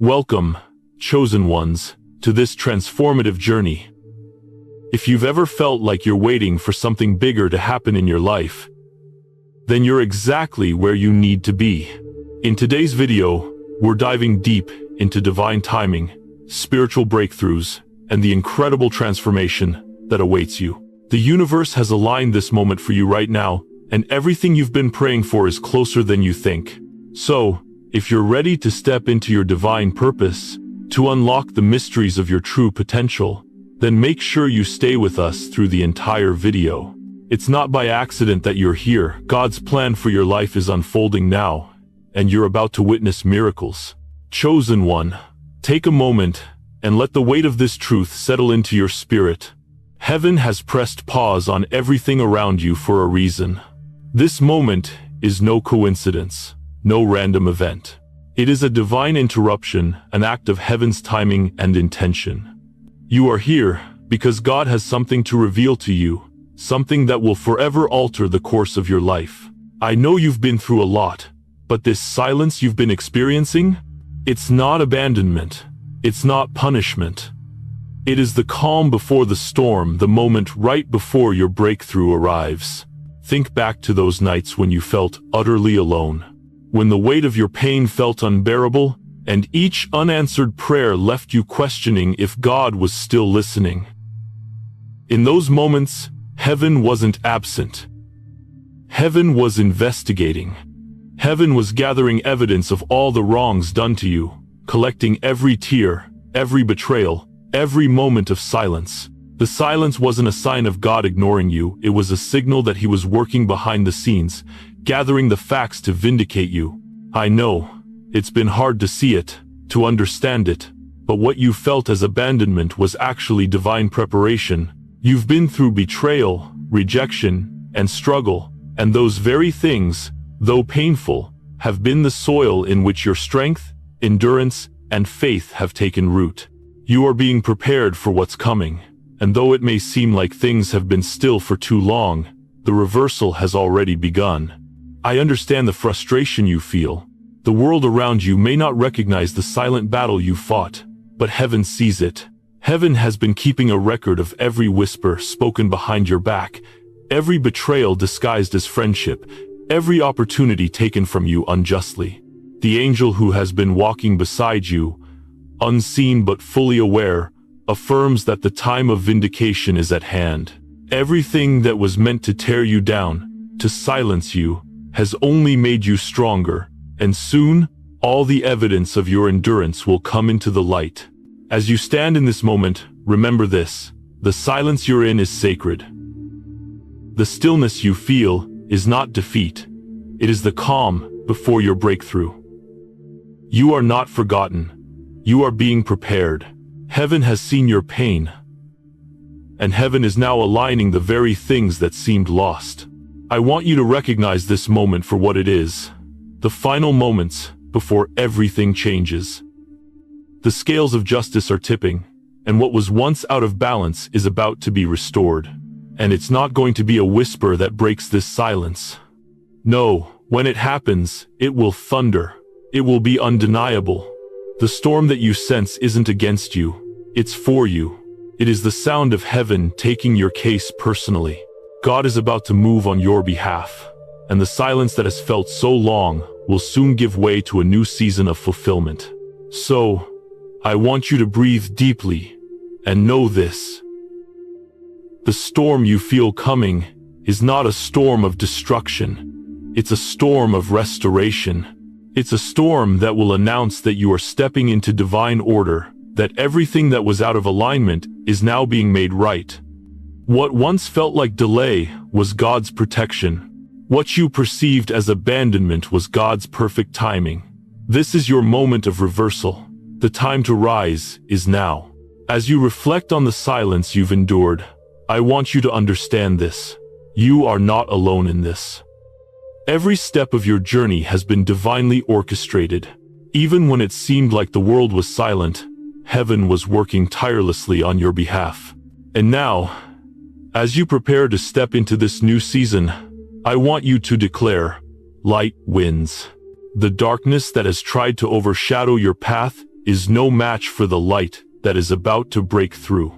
Welcome, chosen ones, to this transformative journey. If you've ever felt like you're waiting for something bigger to happen in your life, then you're exactly where you need to be. In today's video, we're diving deep into divine timing, spiritual breakthroughs, and the incredible transformation that awaits you. The universe has aligned this moment for you right now, and everything you've been praying for is closer than you think. So, if you're ready to step into your divine purpose, to unlock the mysteries of your true potential, then make sure you stay with us through the entire video. It's not by accident that you're here. God's plan for your life is unfolding now, and you're about to witness miracles. Chosen one, take a moment and let the weight of this truth settle into your spirit. Heaven has pressed pause on everything around you for a reason. This moment is no coincidence. No random event. It is a divine interruption, an act of heaven's timing and intention. You are here because God has something to reveal to you, something that will forever alter the course of your life. I know you've been through a lot, but this silence you've been experiencing, it's not abandonment. It's not punishment. It is the calm before the storm, the moment right before your breakthrough arrives. Think back to those nights when you felt utterly alone. When the weight of your pain felt unbearable, and each unanswered prayer left you questioning if God was still listening. In those moments, heaven wasn't absent. Heaven was investigating. Heaven was gathering evidence of all the wrongs done to you, collecting every tear, every betrayal, every moment of silence. The silence wasn't a sign of God ignoring you, it was a signal that He was working behind the scenes, gathering the facts to vindicate you. I know, it's been hard to see it, to understand it, but what you felt as abandonment was actually divine preparation. You've been through betrayal, rejection, and struggle, and those very things, though painful, have been the soil in which your strength, endurance, and faith have taken root. You are being prepared for what's coming, and though it may seem like things have been still for too long, the reversal has already begun. I understand the frustration you feel. The world around you may not recognize the silent battle you fought, but heaven sees it. Heaven has been keeping a record of every whisper spoken behind your back, every betrayal disguised as friendship, every opportunity taken from you unjustly. The angel who has been walking beside you, unseen but fully aware, affirms that the time of vindication is at hand. Everything that was meant to tear you down, to silence you, has only made you stronger, and soon, all the evidence of your endurance will come into the light. As you stand in this moment, remember this: the silence you're in is sacred. The stillness you feel is not defeat. It is the calm before your breakthrough. You are not forgotten. You are being prepared. Heaven has seen your pain, and heaven is now aligning the very things that seemed lost. I want you to recognize this moment for what it is. The final moments before everything changes. The scales of justice are tipping, and what was once out of balance is about to be restored. And it's not going to be a whisper that breaks this silence. No, when it happens, it will thunder. It will be undeniable. The storm that you sense isn't against you, it's for you. It is the sound of heaven taking your case personally. God is about to move on your behalf, and the silence that has felt so long will soon give way to a new season of fulfillment. So, I want you to breathe deeply and know this. The storm you feel coming is not a storm of destruction. It's a storm of restoration. It's a storm that will announce that you are stepping into divine order, that everything that was out of alignment is now being made right. What once felt like delay was God's protection. What you perceived as abandonment was God's perfect timing. This is your moment of reversal. The time to rise is now. As you reflect on the silence you've endured, I want you to understand this. You are not alone in this. Every step of your journey has been divinely orchestrated. Even when it seemed like the world was silent, heaven was working tirelessly on your behalf. And now, as you prepare to step into this new season, I want you to declare, light wins. The darkness that has tried to overshadow your path is no match for the light that is about to break through.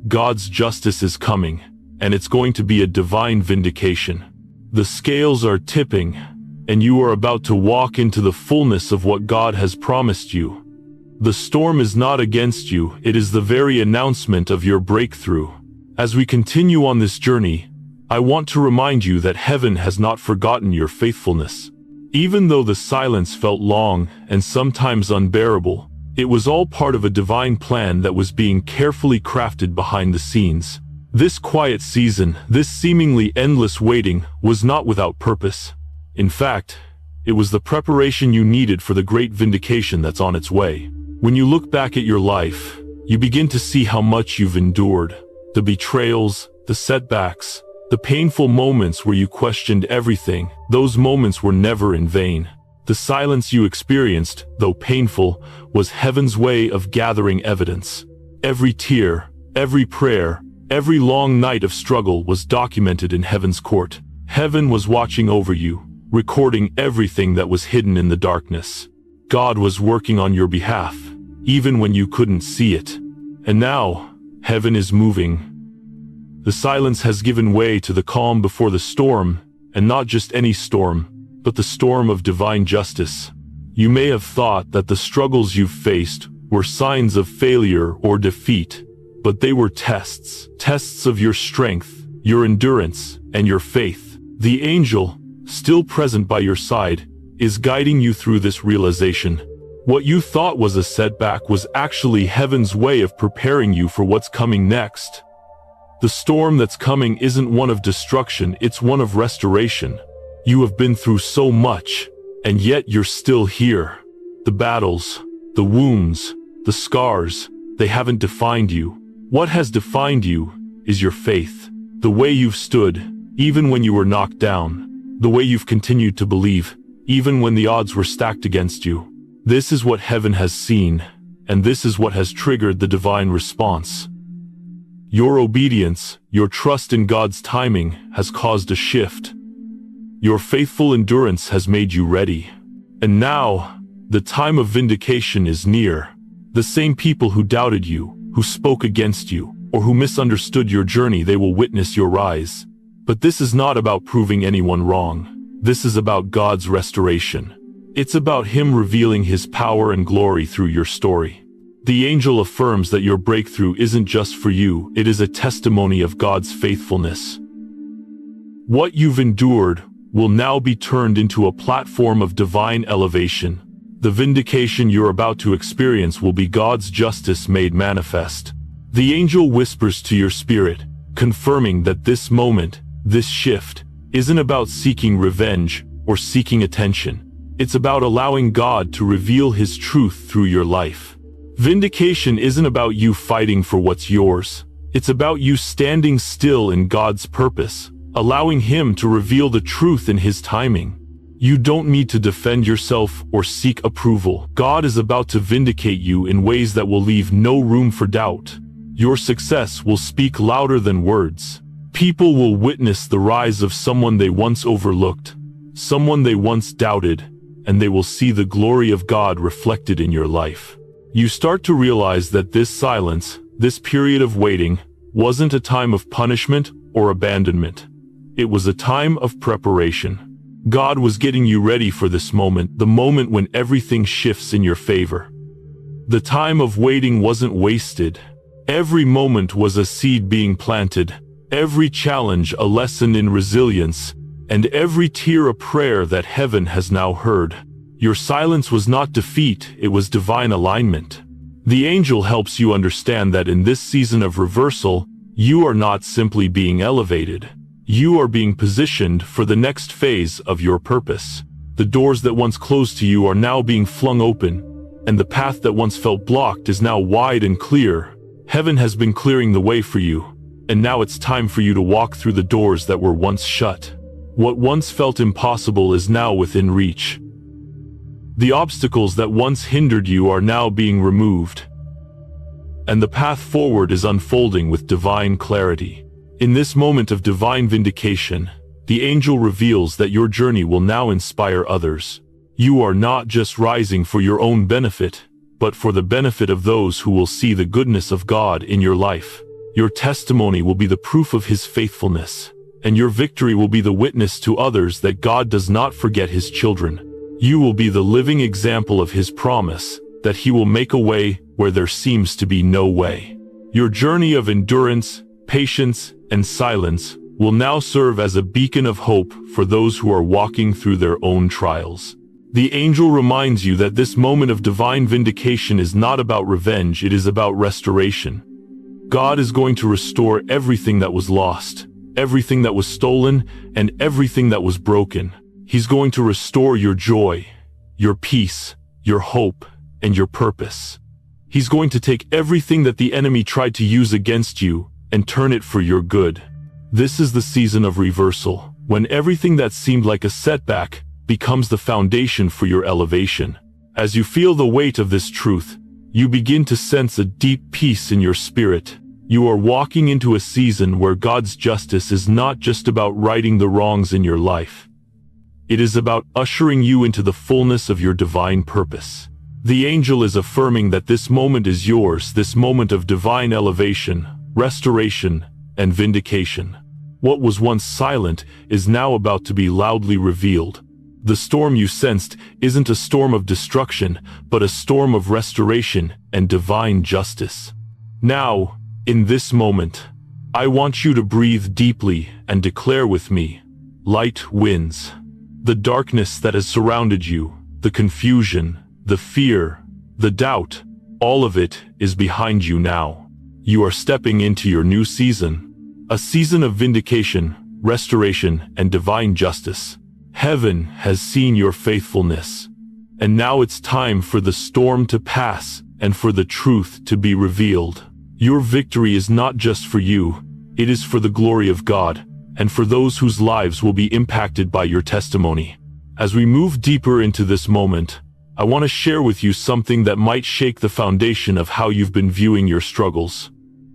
God's justice is coming, and it's going to be a divine vindication. The scales are tipping, and you are about to walk into the fullness of what God has promised you. The storm is not against you, it is the very announcement of your breakthrough. As we continue on this journey, I want to remind you that heaven has not forgotten your faithfulness. Even though the silence felt long and sometimes unbearable, it was all part of a divine plan that was being carefully crafted behind the scenes. This quiet season, this seemingly endless waiting, was not without purpose. In fact, it was the preparation you needed for the great vindication that's on its way. When you look back at your life, you begin to see how much you've endured. The betrayals, the setbacks, the painful moments where you questioned everything, those moments were never in vain. The silence you experienced, though painful, was heaven's way of gathering evidence. Every tear, every prayer, every long night of struggle was documented in heaven's court. Heaven was watching over you, recording everything that was hidden in the darkness. God was working on your behalf, even when you couldn't see it. And now, heaven is moving. The silence has given way to the calm before the storm, and not just any storm, but the storm of divine justice. You may have thought that the struggles you've faced were signs of failure or defeat, but they were tests of your strength, your endurance, and your faith. The angel, still present by your side, is guiding you through this realization. What you thought was a setback was actually heaven's way of preparing you for what's coming next. The storm that's coming isn't one of destruction, it's one of restoration. You have been through so much, and yet you're still here. The battles, the wounds, the scars, they haven't defined you. What has defined you is your faith. The way you've stood, even when you were knocked down. The way you've continued to believe, even when the odds were stacked against you. This is what heaven has seen, and this is what has triggered the divine response. Your obedience, your trust in God's timing, has caused a shift. Your faithful endurance has made you ready. And now, the time of vindication is near. The same people who doubted you, who spoke against you, or who misunderstood your journey, they will witness your rise. But this is not about proving anyone wrong. This is about God's restoration. It's about Him revealing His power and glory through your story. The angel affirms that your breakthrough isn't just for you, it is a testimony of God's faithfulness. What you've endured will now be turned into a platform of divine elevation. The vindication you're about to experience will be God's justice made manifest. The angel whispers to your spirit, confirming that this moment, this shift, isn't about seeking revenge or seeking attention. It's about allowing God to reveal His truth through your life. Vindication isn't about you fighting for what's yours. It's about you standing still in God's purpose, allowing Him to reveal the truth in His timing. You don't need to defend yourself or seek approval. God is about to vindicate you in ways that will leave no room for doubt. Your success will speak louder than words. People will witness the rise of someone they once overlooked, someone they once doubted, and they will see the glory of God reflected in your life. You start to realize that this silence, this period of waiting, wasn't a time of punishment or abandonment. It was a time of preparation. God was getting you ready for this moment, the moment when everything shifts in your favor. The time of waiting wasn't wasted. Every moment was a seed being planted, every challenge a lesson in resilience, and every tear a prayer that heaven has now heard. Your silence was not defeat, it was divine alignment. The angel helps you understand that in this season of reversal, you are not simply being elevated. You are being positioned for the next phase of your purpose. The doors that once closed to you are now being flung open, and the path that once felt blocked is now wide and clear. Heaven has been clearing the way for you, and now it's time for you to walk through the doors that were once shut. What once felt impossible is now within reach. The obstacles that once hindered you are now being removed, and the path forward is unfolding with divine clarity. In this moment of divine vindication, the angel reveals that your journey will now inspire others. You are not just rising for your own benefit, but for the benefit of those who will see the goodness of God in your life. Your testimony will be the proof of His faithfulness, and your victory will be the witness to others that God does not forget His children. You will be the living example of His promise, that He will make a way where there seems to be no way. Your journey of endurance, patience, and silence will now serve as a beacon of hope for those who are walking through their own trials. The angel reminds you that this moment of divine vindication is not about revenge, it is about restoration. God is going to restore everything that was lost, everything that was stolen, and everything that was broken. He's going to restore your joy, your peace, your hope, and your purpose. He's going to take everything that the enemy tried to use against you and turn it for your good. This is the season of reversal, when everything that seemed like a setback becomes the foundation for your elevation. As you feel the weight of this truth, you begin to sense a deep peace in your spirit. You are walking into a season where God's justice is not just about righting the wrongs in your life. It is about ushering you into the fullness of your divine purpose. The angel is affirming that this moment is yours, this moment of divine elevation, restoration, and vindication. What was once silent is now about to be loudly revealed. The storm you sensed isn't a storm of destruction, but a storm of restoration and divine justice. Now, in this moment, I want you to breathe deeply and declare with me, light wins. The darkness that has surrounded you, the confusion, the fear, the doubt, all of it is behind you now. You are stepping into your new season, a season of vindication, restoration, and divine justice. Heaven has seen your faithfulness, and now it's time for the storm to pass and for the truth to be revealed. Your victory is not just for you, it is for the glory of God, and for those whose lives will be impacted by your testimony. As we move deeper into this moment, I want to share with you something that might shake the foundation of how you've been viewing your struggles.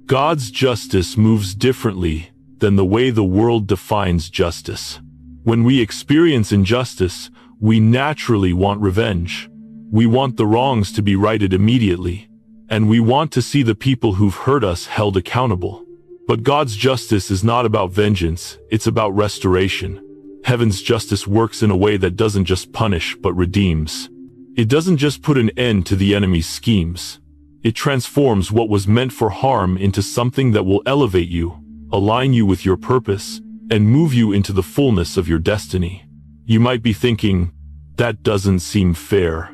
God's justice moves differently than the way the world defines justice. When we experience injustice, we naturally want revenge. We want the wrongs to be righted immediately, and we want to see the people who've hurt us held accountable. But God's justice is not about vengeance, it's about restoration. Heaven's justice works in a way that doesn't just punish but redeems. It doesn't just put an end to the enemy's schemes. It transforms what was meant for harm into something that will elevate you, align you with your purpose, and move you into the fullness of your destiny. You might be thinking, that doesn't seem fair.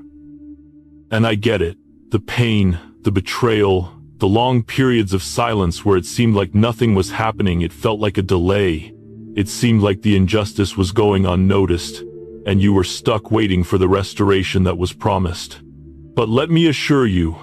And I get it. The pain, the betrayal, the long periods of silence where it seemed like nothing was happening, it felt like a delay. It seemed like the injustice was going unnoticed, and you were stuck waiting for the restoration that was promised. But let me assure you,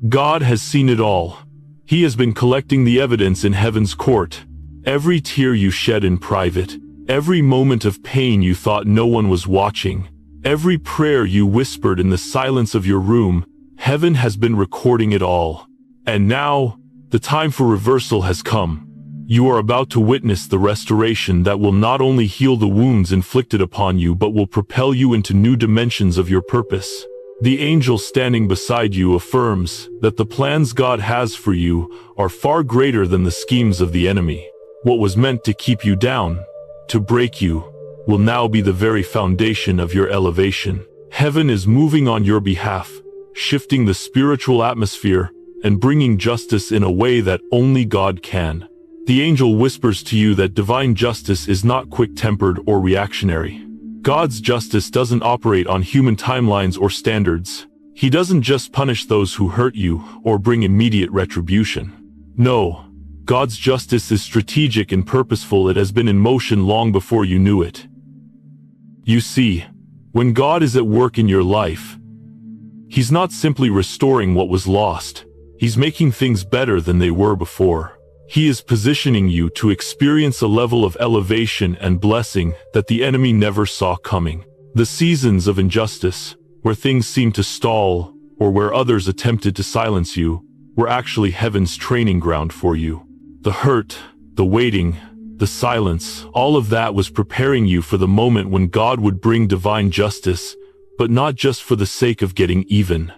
God has seen it all. He has been collecting the evidence in heaven's court. Every tear you shed in private, every moment of pain you thought no one was watching, every prayer you whispered in the silence of your room, heaven has been recording it all. And now, the time for reversal has come. You are about to witness the restoration that will not only heal the wounds inflicted upon you but will propel you into new dimensions of your purpose. The angel standing beside you affirms that the plans God has for you are far greater than the schemes of the enemy. What was meant to keep you down, to break you, will now be the very foundation of your elevation. Heaven is moving on your behalf, shifting the spiritual atmosphere and bringing justice in a way that only God can. The angel whispers to you that divine justice is not quick-tempered or reactionary. God's justice doesn't operate on human timelines or standards. He doesn't just punish those who hurt you or bring immediate retribution. No, God's justice is strategic and purposeful. It has been in motion long before you knew it. You see, when God is at work in your life, He's not simply restoring what was lost. He's making things better than they were before. He is positioning you to experience a level of elevation and blessing that the enemy never saw coming. The seasons of injustice, where things seemed to stall or where others attempted to silence you, were actually heaven's training ground for you. The hurt, the waiting, the silence, all of that was preparing you for the moment when God would bring divine justice, but not just for the sake of getting even.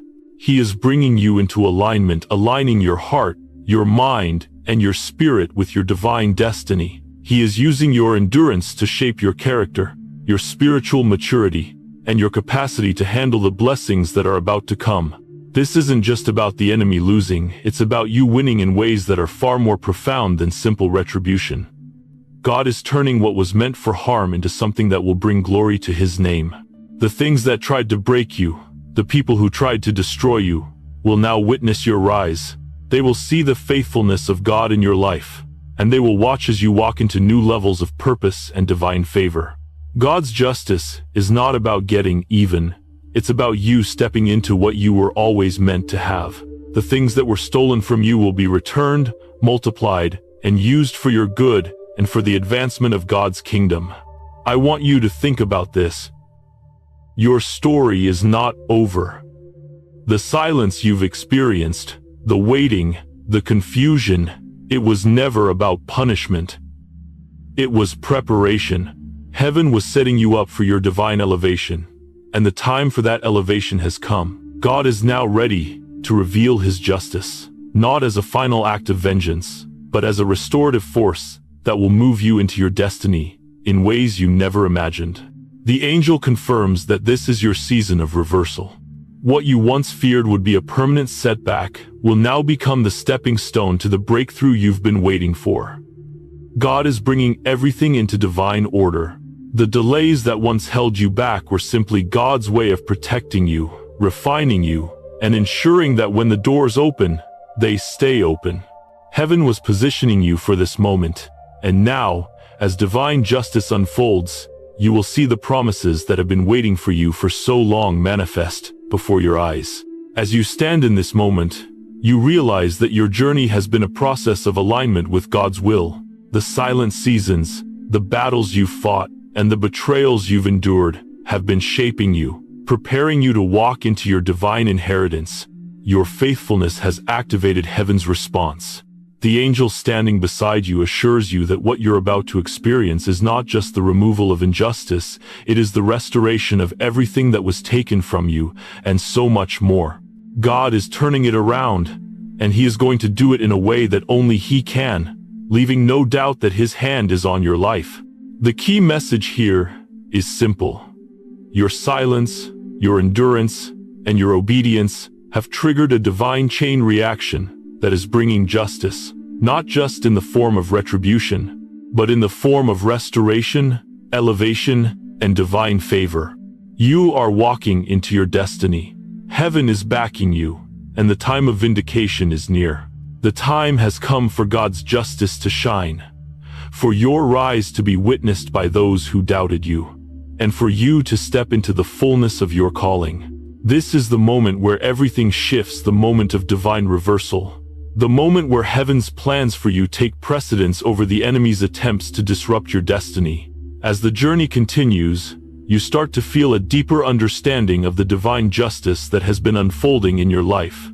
He is bringing you into alignment, aligning your heart, your mind, and your spirit with your divine destiny. He is using your endurance to shape your character, your spiritual maturity, and your capacity to handle the blessings that are about to come. This isn't just about the enemy losing, it's about you winning in ways that are far more profound than simple retribution. God is turning what was meant for harm into something that will bring glory to His name. The things that tried to break you, the people who tried to destroy you, will now witness your rise. They will see the faithfulness of God in your life, and they will watch as you walk into new levels of purpose and divine favor. God's justice is not about getting even. It's about you stepping into what you were always meant to have. The things that were stolen from you will be returned, multiplied, and used for your good and for the advancement of God's kingdom. I want you to think about this. Your story is not over. The silence you've experienced, the waiting, the confusion, it was never about punishment. It was preparation. Heaven was setting you up for your divine elevation, and the time for that elevation has come. God is now ready to reveal His justice, not as a final act of vengeance, but as a restorative force that will move you into your destiny in ways you never imagined. The angel confirms that this is your season of reversal. What you once feared would be a permanent setback will now become the stepping stone to the breakthrough you've been waiting for. God is bringing everything into divine order. The delays that once held you back were simply God's way of protecting you, refining you, and ensuring that when the doors open, they stay open. Heaven was positioning you for this moment, and now, as divine justice unfolds, you will see the promises that have been waiting for you for so long manifest before your eyes. As you stand in this moment, you realize that your journey has been a process of alignment with God's will. The silent seasons, the battles you've fought, and the betrayals you've endured have been shaping you, preparing you to walk into your divine inheritance. Your faithfulness has activated heaven's response. The angel standing beside you assures you that what you're about to experience is not just the removal of injustice, it is the restoration of everything that was taken from you, and so much more. God is turning it around, and He is going to do it in a way that only He can, leaving no doubt that His hand is on your life. The key message here is simple. Your silence, your endurance, and your obedience have triggered a divine chain reaction that is bringing justice, not just in the form of retribution, but in the form of restoration, elevation, and divine favor. You are walking into your destiny. Heaven is backing you, and the time of vindication is near. The time has come for God's justice to shine, for your rise to be witnessed by those who doubted you, and for you to step into the fullness of your calling. This is the moment where everything shifts, the moment of divine reversal. The moment where heaven's plans for you take precedence over the enemy's attempts to disrupt your destiny. As the journey continues, you start to feel a deeper understanding of the divine justice that has been unfolding in your life.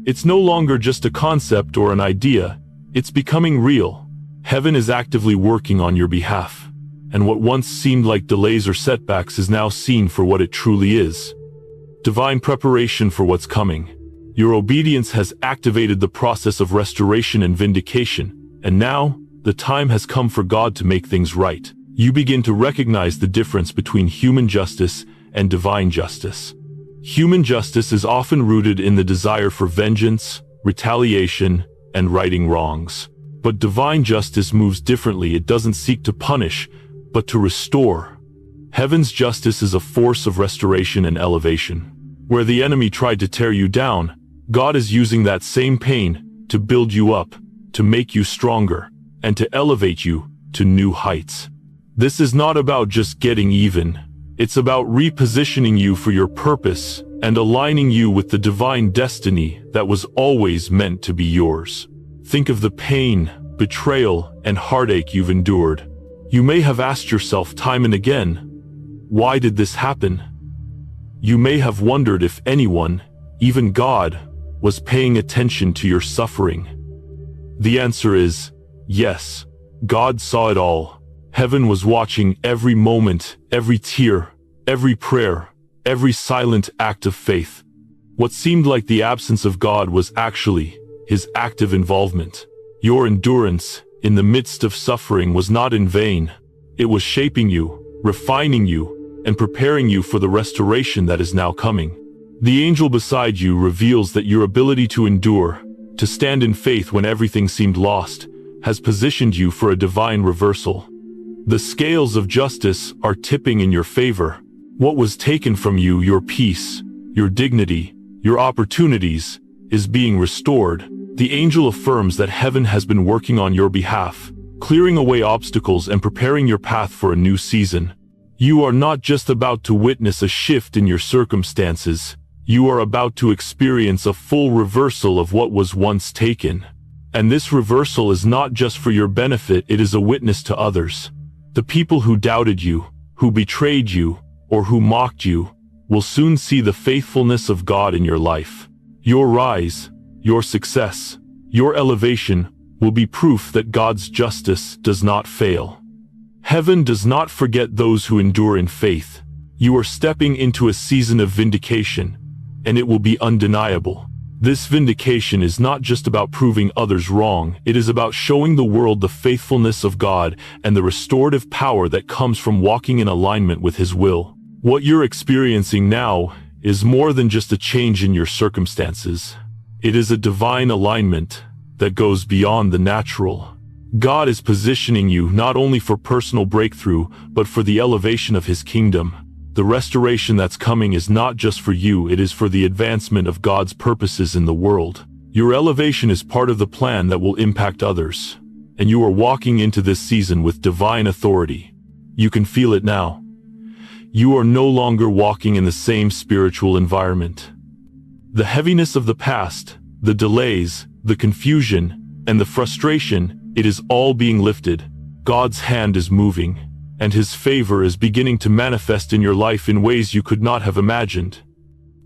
It's no longer just a concept or an idea, it's becoming real. Heaven is actively working on your behalf, and what once seemed like delays or setbacks is now seen for what it truly is. Divine preparation for what's coming. Your obedience has activated the process of restoration and vindication, and now, the time has come for God to make things right. You begin to recognize the difference between human justice and divine justice. Human justice is often rooted in the desire for vengeance, retaliation, and righting wrongs. But divine justice moves differently. It doesn't seek to punish, but to restore. Heaven's justice is a force of restoration and elevation. Where the enemy tried to tear you down, God is using that same pain to build you up, to make you stronger, and to elevate you to new heights. This is not about just getting even. It's about repositioning you for your purpose and aligning you with the divine destiny that was always meant to be yours. Think of the pain, betrayal, and heartache you've endured. You may have asked yourself time and again, why did this happen? You may have wondered if anyone, even God, was paying attention to your suffering. The answer is yes. God saw it all. Heaven was watching every moment, every tear, every prayer, every silent act of faith. What seemed like the absence of God was actually his active involvement. Your endurance in the midst of suffering was not in vain. It was shaping you, refining you, and preparing you for the restoration that is now coming. The angel beside you reveals that your ability to endure, to stand in faith when everything seemed lost, has positioned you for a divine reversal. The scales of justice are tipping in your favor. What was taken from you, your peace, your dignity, your opportunities, is being restored. The angel affirms that heaven has been working on your behalf, clearing away obstacles and preparing your path for a new season. You are not just about to witness a shift in your circumstances, you are about to experience a full reversal of what was once taken. And this reversal is not just for your benefit, it is a witness to others. The people who doubted you, who betrayed you, or who mocked you, will soon see the faithfulness of God in your life. Your rise, your success, your elevation will be proof that God's justice does not fail. Heaven does not forget those who endure in faith. You are stepping into a season of vindication, and it will be undeniable. This vindication is not just about proving others wrong, it is about showing the world the faithfulness of God and the restorative power that comes from walking in alignment with His will. What you're experiencing now is more than just a change in your circumstances. It is a divine alignment that goes beyond the natural. God is positioning you not only for personal breakthrough, but for the elevation of His kingdom. The restoration that's coming is not just for you, it is for the advancement of God's purposes in the world. Your elevation is part of the plan that will impact others, and you are walking into this season with divine authority. You can feel it now. You are no longer walking in the same spiritual environment. The heaviness of the past, the delays, the confusion, and the frustration, it is all being lifted. God's hand is moving, and His favor is beginning to manifest in your life in ways you could not have imagined.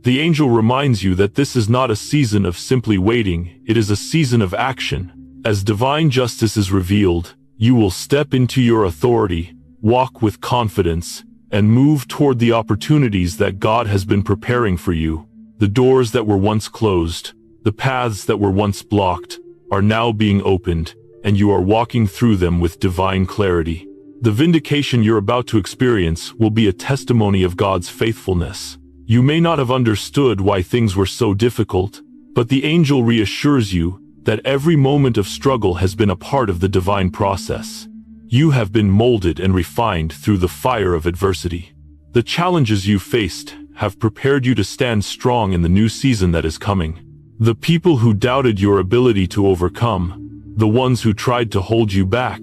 The angel reminds you that this is not a season of simply waiting, it is a season of action. As divine justice is revealed, you will step into your authority, walk with confidence, and move toward the opportunities that God has been preparing for you. The doors that were once closed, the paths that were once blocked, are now being opened, and you are walking through them with divine clarity. The vindication you're about to experience will be a testimony of God's faithfulness. You may not have understood why things were so difficult, but the angel reassures you that every moment of struggle has been a part of the divine process. You have been molded and refined through the fire of adversity. The challenges you faced have prepared you to stand strong in the new season that is coming. The people who doubted your ability to overcome, the ones who tried to hold you back,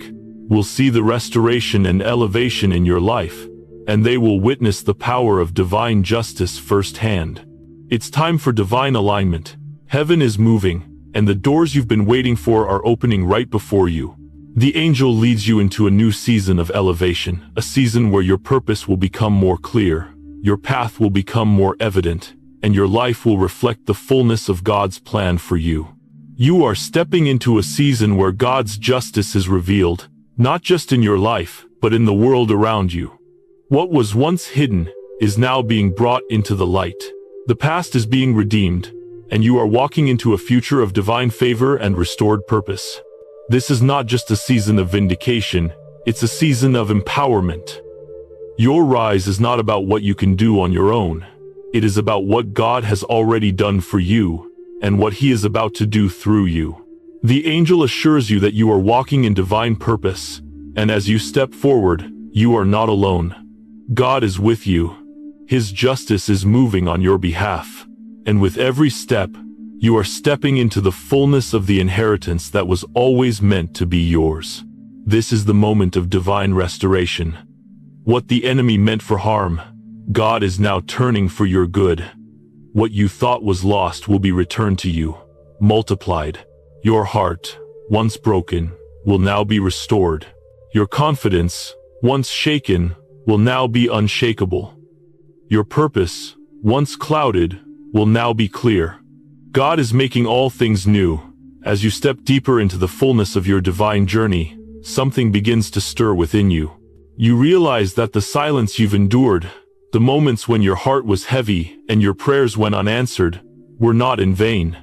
will see the restoration and elevation in your life, and they will witness the power of divine justice firsthand. It's time for divine alignment. Heaven is moving, and the doors you've been waiting for are opening right before you. The angel leads you into a new season of elevation, a season where your purpose will become more clear, your path will become more evident, and your life will reflect the fullness of God's plan for you. You are stepping into a season where God's justice is revealed, not just in your life, but in the world around you. What was once hidden is now being brought into the light. The past is being redeemed, and you are walking into a future of divine favor and restored purpose. This is not just a season of vindication, it's a season of empowerment. Your rise is not about what you can do on your own. It is about what God has already done for you, and what He is about to do through you. The angel assures you that you are walking in divine purpose, and as you step forward, you are not alone. God is with you. His justice is moving on your behalf, and with every step, you are stepping into the fullness of the inheritance that was always meant to be yours. This is the moment of divine restoration. What the enemy meant for harm, God is now turning for your good. What you thought was lost will be returned to you, multiplied. Your heart, once broken, will now be restored. Your confidence, once shaken, will now be unshakable. Your purpose, once clouded, will now be clear. God is making all things new. As you step deeper into the fullness of your divine journey, something begins to stir within you. You realize that the silence you've endured, the moments when your heart was heavy and your prayers went unanswered, were not in vain.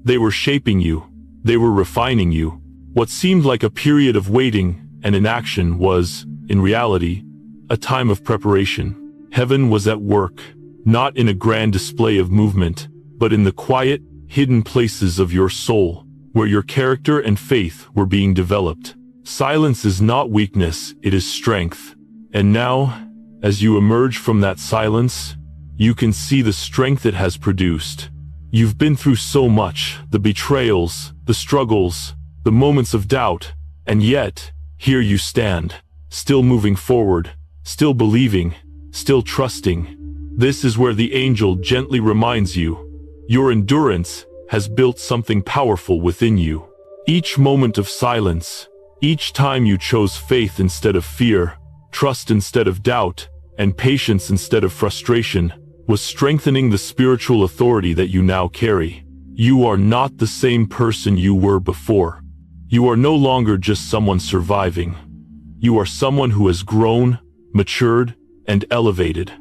They were shaping you. They were refining you. What seemed like a period of waiting and inaction was, in reality, a time of preparation. Heaven was at work, not in a grand display of movement, but in the quiet, hidden places of your soul, where your character and faith were being developed. Silence is not weakness, it is strength. And now, as you emerge from that silence, you can see the strength it has produced. You've been through so much, the betrayals, the struggles, the moments of doubt, and yet, here you stand, still moving forward, still believing, still trusting. This is where the angel gently reminds you, your endurance has built something powerful within you. Each moment of silence, each time you chose faith instead of fear, trust instead of doubt, and patience instead of frustration, was strengthening the spiritual authority that you now carry. You are not the same person you were before. You are no longer just someone surviving. You are someone who has grown, matured, and elevated.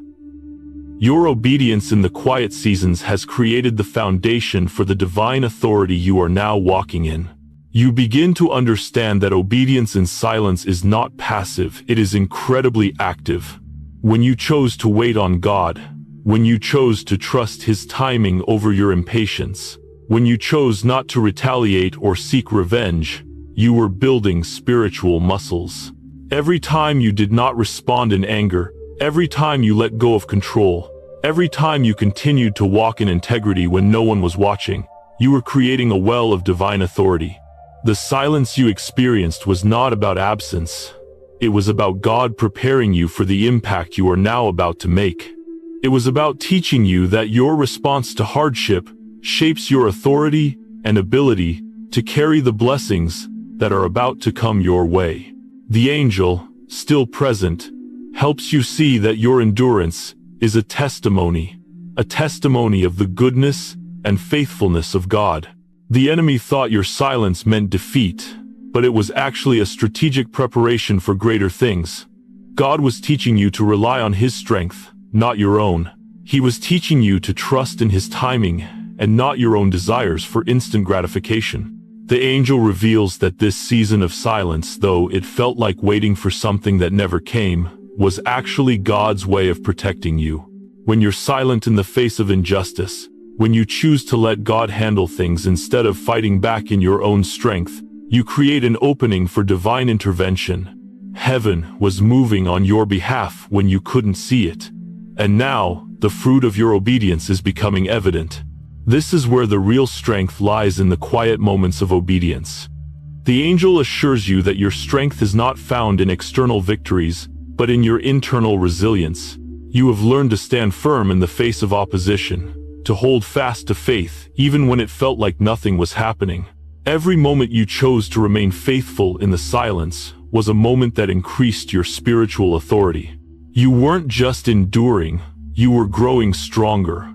Your obedience in the quiet seasons has created the foundation for the divine authority you are now walking in. You begin to understand that obedience in silence is not passive, it is incredibly active. When you chose to wait on God, when you chose to trust His timing over your impatience, when you chose not to retaliate or seek revenge, you were building spiritual muscles. Every time you did not respond in anger, every time you let go of control, every time you continued to walk in integrity when no one was watching, you were creating a well of divine authority. The silence you experienced was not about absence. It was about God preparing you for the impact you are now about to make. It was about teaching you that your response to hardship shapes your authority and ability to carry the blessings that are about to come your way. The angel, still present, helps you see that your endurance is a testimony of the goodness and faithfulness of God. The enemy thought your silence meant defeat, but it was actually a strategic preparation for greater things. God was teaching you to rely on His strength, not your own. He was teaching you to trust in His timing and not your own desires for instant gratification. The angel reveals that this season of silence, though it felt like waiting for something that never came, was actually God's way of protecting you. When you're silent in the face of injustice, when you choose to let God handle things instead of fighting back in your own strength, you create an opening for divine intervention. Heaven was moving on your behalf when you couldn't see it. And now, the fruit of your obedience is becoming evident. This is where the real strength lies, in the quiet moments of obedience. The angel assures you that your strength is not found in external victories, but in your internal resilience. You have learned to stand firm in the face of opposition, to hold fast to faith even when it felt like nothing was happening. Every moment you chose to remain faithful in the silence was a moment that increased your spiritual authority. You weren't just enduring, you were growing stronger.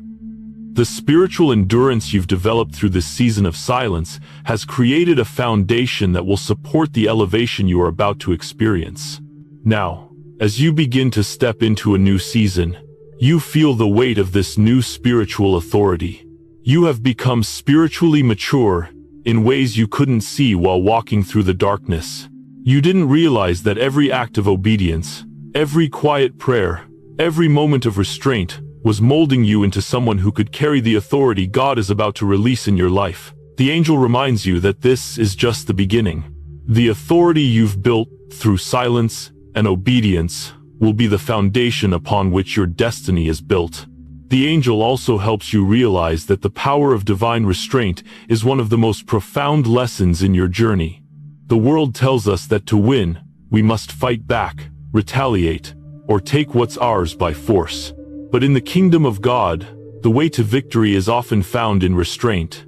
The spiritual endurance you've developed through this season of silence has created a foundation that will support the elevation you are about to experience. Now, as you begin to step into a new season, you feel the weight of this new spiritual authority. You have become spiritually mature in ways you couldn't see while walking through the darkness. You didn't realize that every act of obedience, every quiet prayer, every moment of restraint was molding you into someone who could carry the authority God is about to release in your life. The angel reminds you that this is just the beginning. The authority you've built through silence and obedience will be the foundation upon which your destiny is built. The angel also helps you realize that the power of divine restraint is one of the most profound lessons in your journey. The world tells us that to win, we must fight back, retaliate, or take what's ours by force. But in the kingdom of God, the way to victory is often found in restraint.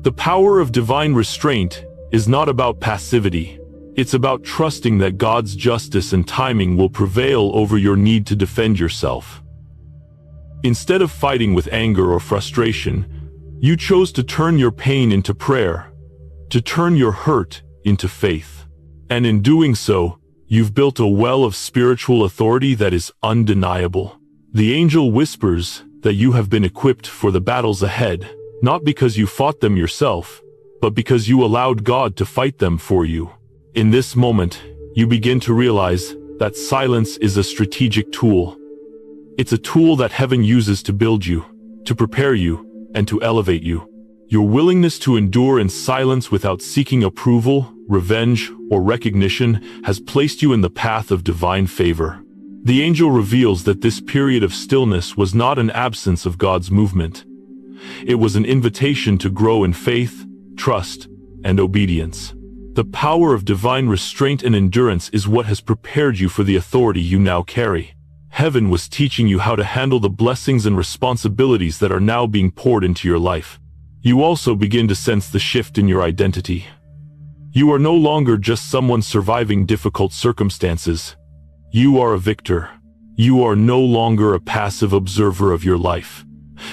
The power of divine restraint is not about passivity. It's about trusting that God's justice and timing will prevail over your need to defend yourself. Instead of fighting with anger or frustration, you chose to turn your pain into prayer, to turn your hurt into faith. And in doing so, you've built a well of spiritual authority that is undeniable. The angel whispers that you have been equipped for the battles ahead, not because you fought them yourself, but because you allowed God to fight them for you. In this moment, you begin to realize that silence is a strategic tool. It's a tool that heaven uses to build you, to prepare you, and to elevate you. Your willingness to endure in silence without seeking approval, revenge, or recognition has placed you in the path of divine favor. The angel reveals that this period of stillness was not an absence of God's movement. It was an invitation to grow in faith, trust, and obedience. The power of divine restraint and endurance is what has prepared you for the authority you now carry. Heaven was teaching you how to handle the blessings and responsibilities that are now being poured into your life. You also begin to sense the shift in your identity. You are no longer just someone surviving difficult circumstances. You are a victor. You are no longer a passive observer of your life.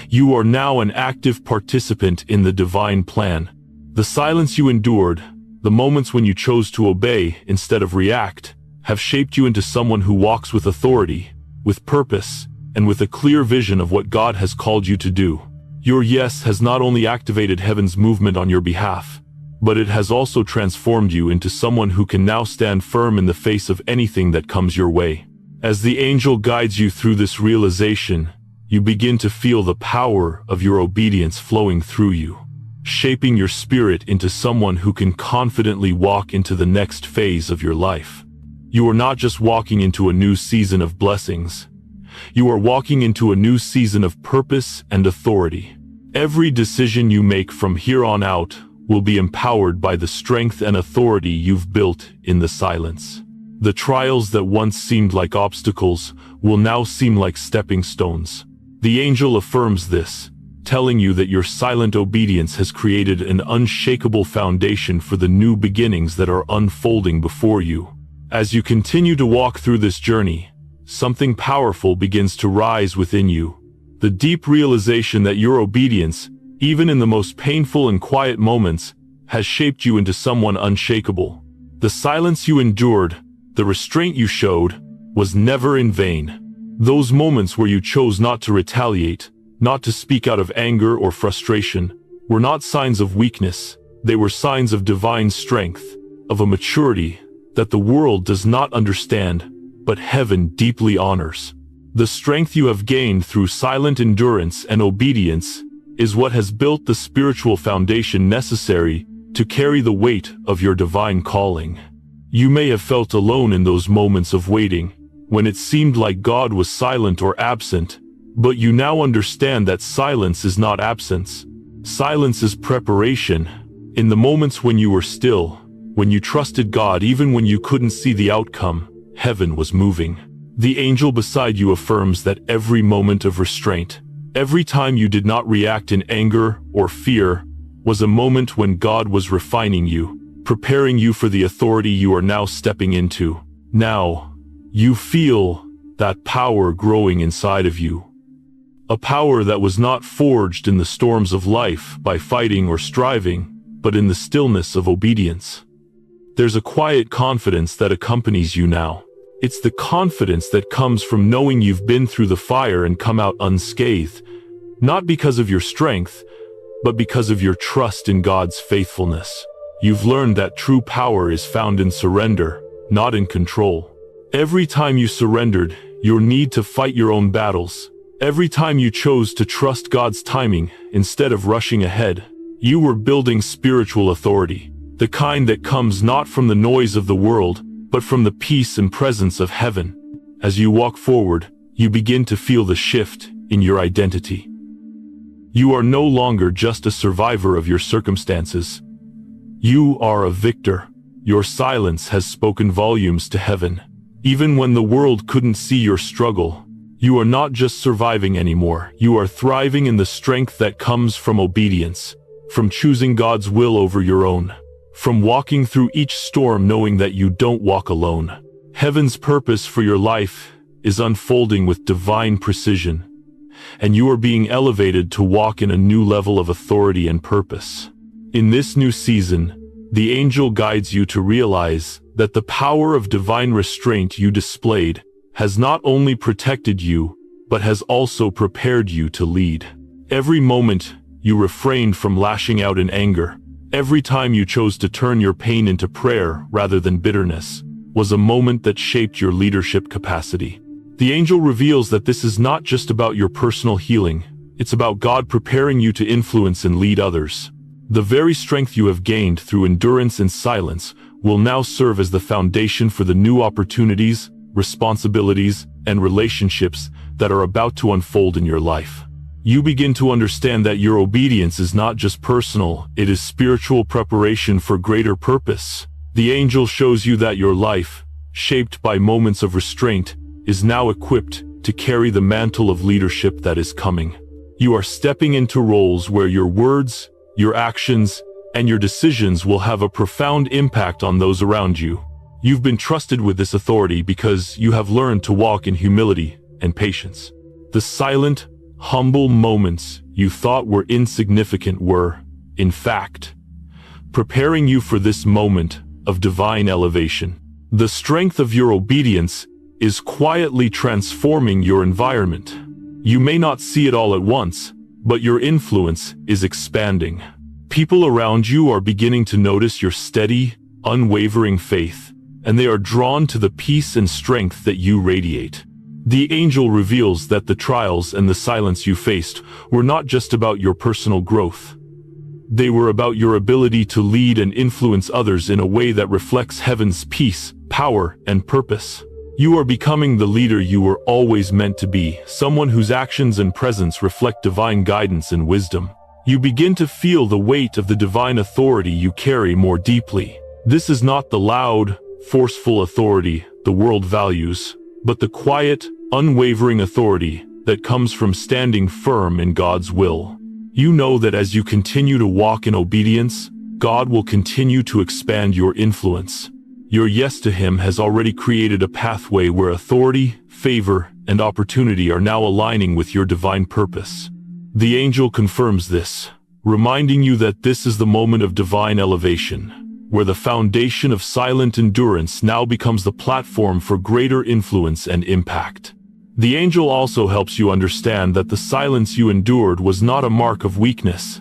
You are now an active participant in the divine plan. The silence you endured, the moments when you chose to obey instead of react, have shaped you into someone who walks with authority, with purpose, and with a clear vision of what God has called you to do. Your yes has not only activated heaven's movement on your behalf, but it has also transformed you into someone who can now stand firm in the face of anything that comes your way. As the angel guides you through this realization, you begin to feel the power of your obedience flowing through you, shaping your spirit into someone who can confidently walk into the next phase of your life. You are not just walking into a new season of blessings. You are walking into a new season of purpose and authority. Every decision you make from here on out will be empowered by the strength and authority you've built in the silence. The trials that once seemed like obstacles will now seem like stepping stones. The angel affirms this, telling you that your silent obedience has created an unshakable foundation for the new beginnings that are unfolding before you. As you continue to walk through this journey, something powerful begins to rise within you. The deep realization that your obedience, even in the most painful and quiet moments, has shaped you into someone unshakable. The silence you endured, the restraint you showed, was never in vain. Those moments where you chose not to retaliate, not to speak out of anger or frustration, were not signs of weakness. They were signs of divine strength, of a maturity that the world does not understand, but heaven deeply honors. The strength you have gained through silent endurance and obedience is what has built the spiritual foundation necessary to carry the weight of your divine calling. You may have felt alone in those moments of waiting, when it seemed like God was silent or absent, but you now understand that silence is not absence. Silence is preparation. In the moments when you were still, when you trusted God even when you couldn't see the outcome, heaven was moving. The angel beside you affirms that every moment of restraint, every time you did not react in anger or fear, was a moment when God was refining you, preparing you for the authority you are now stepping into. Now, you feel that power growing inside of you. A power that was not forged in the storms of life by fighting or striving, but in the stillness of obedience. There's a quiet confidence that accompanies you now. It's the confidence that comes from knowing you've been through the fire and come out unscathed, not because of your strength, but because of your trust in God's faithfulness. You've learned that true power is found in surrender, not in control. Every time you surrendered your need to fight your own battles, every time you chose to trust God's timing instead of rushing ahead, you were building spiritual authority. The kind that comes not from the noise of the world, but from the peace and presence of heaven. As you walk forward, you begin to feel the shift in your identity. You are no longer just a survivor of your circumstances. You are a victor. Your silence has spoken volumes to heaven. Even when the world couldn't see your struggle, you are not just surviving anymore. You are thriving in the strength that comes from obedience, from choosing God's will over your own. From walking through each storm knowing that you don't walk alone. Heaven's purpose for your life is unfolding with divine precision, and you are being elevated to walk in a new level of authority and purpose. In this new season, the angel guides you to realize that the power of divine restraint you displayed has not only protected you, but has also prepared you to lead. Every moment you refrained from lashing out in anger, every time you chose to turn your pain into prayer rather than bitterness, was a moment that shaped your leadership capacity. The angel reveals that this is not just about your personal healing, it's about God preparing you to influence and lead others. The very strength you have gained through endurance and silence will now serve as the foundation for the new opportunities, responsibilities, and relationships that are about to unfold in your life. You begin to understand that your obedience is not just personal, it is spiritual preparation for greater purpose. The angel shows you that your life, shaped by moments of restraint, is now equipped to carry the mantle of leadership that is coming. You are stepping into roles where your words, your actions, and your decisions will have a profound impact on those around you. You've been trusted with this authority because you have learned to walk in humility and patience. The silent, humble moments you thought were insignificant were, in fact, preparing you for this moment of divine elevation. The strength of your obedience is quietly transforming your environment. You may not see it all at once, but your influence is expanding. People around you are beginning to notice your steady, unwavering faith, and they are drawn to the peace and strength that you radiate. The angel reveals that the trials and the silence you faced were not just about your personal growth. They were about your ability to lead and influence others in a way that reflects heaven's peace, power, and purpose. You are becoming the leader you were always meant to be, someone whose actions and presence reflect divine guidance and wisdom. You begin to feel the weight of the divine authority you carry more deeply. This is not the loud, forceful authority the world values, but the quiet, unwavering authority that comes from standing firm in God's will. You know that as you continue to walk in obedience, God will continue to expand your influence. Your yes to Him has already created a pathway where authority, favor, and opportunity are now aligning with your divine purpose. The angel confirms this, reminding you that this is the moment of divine elevation, where the foundation of silent endurance now becomes the platform for greater influence and impact. The angel also helps you understand that the silence you endured was not a mark of weakness.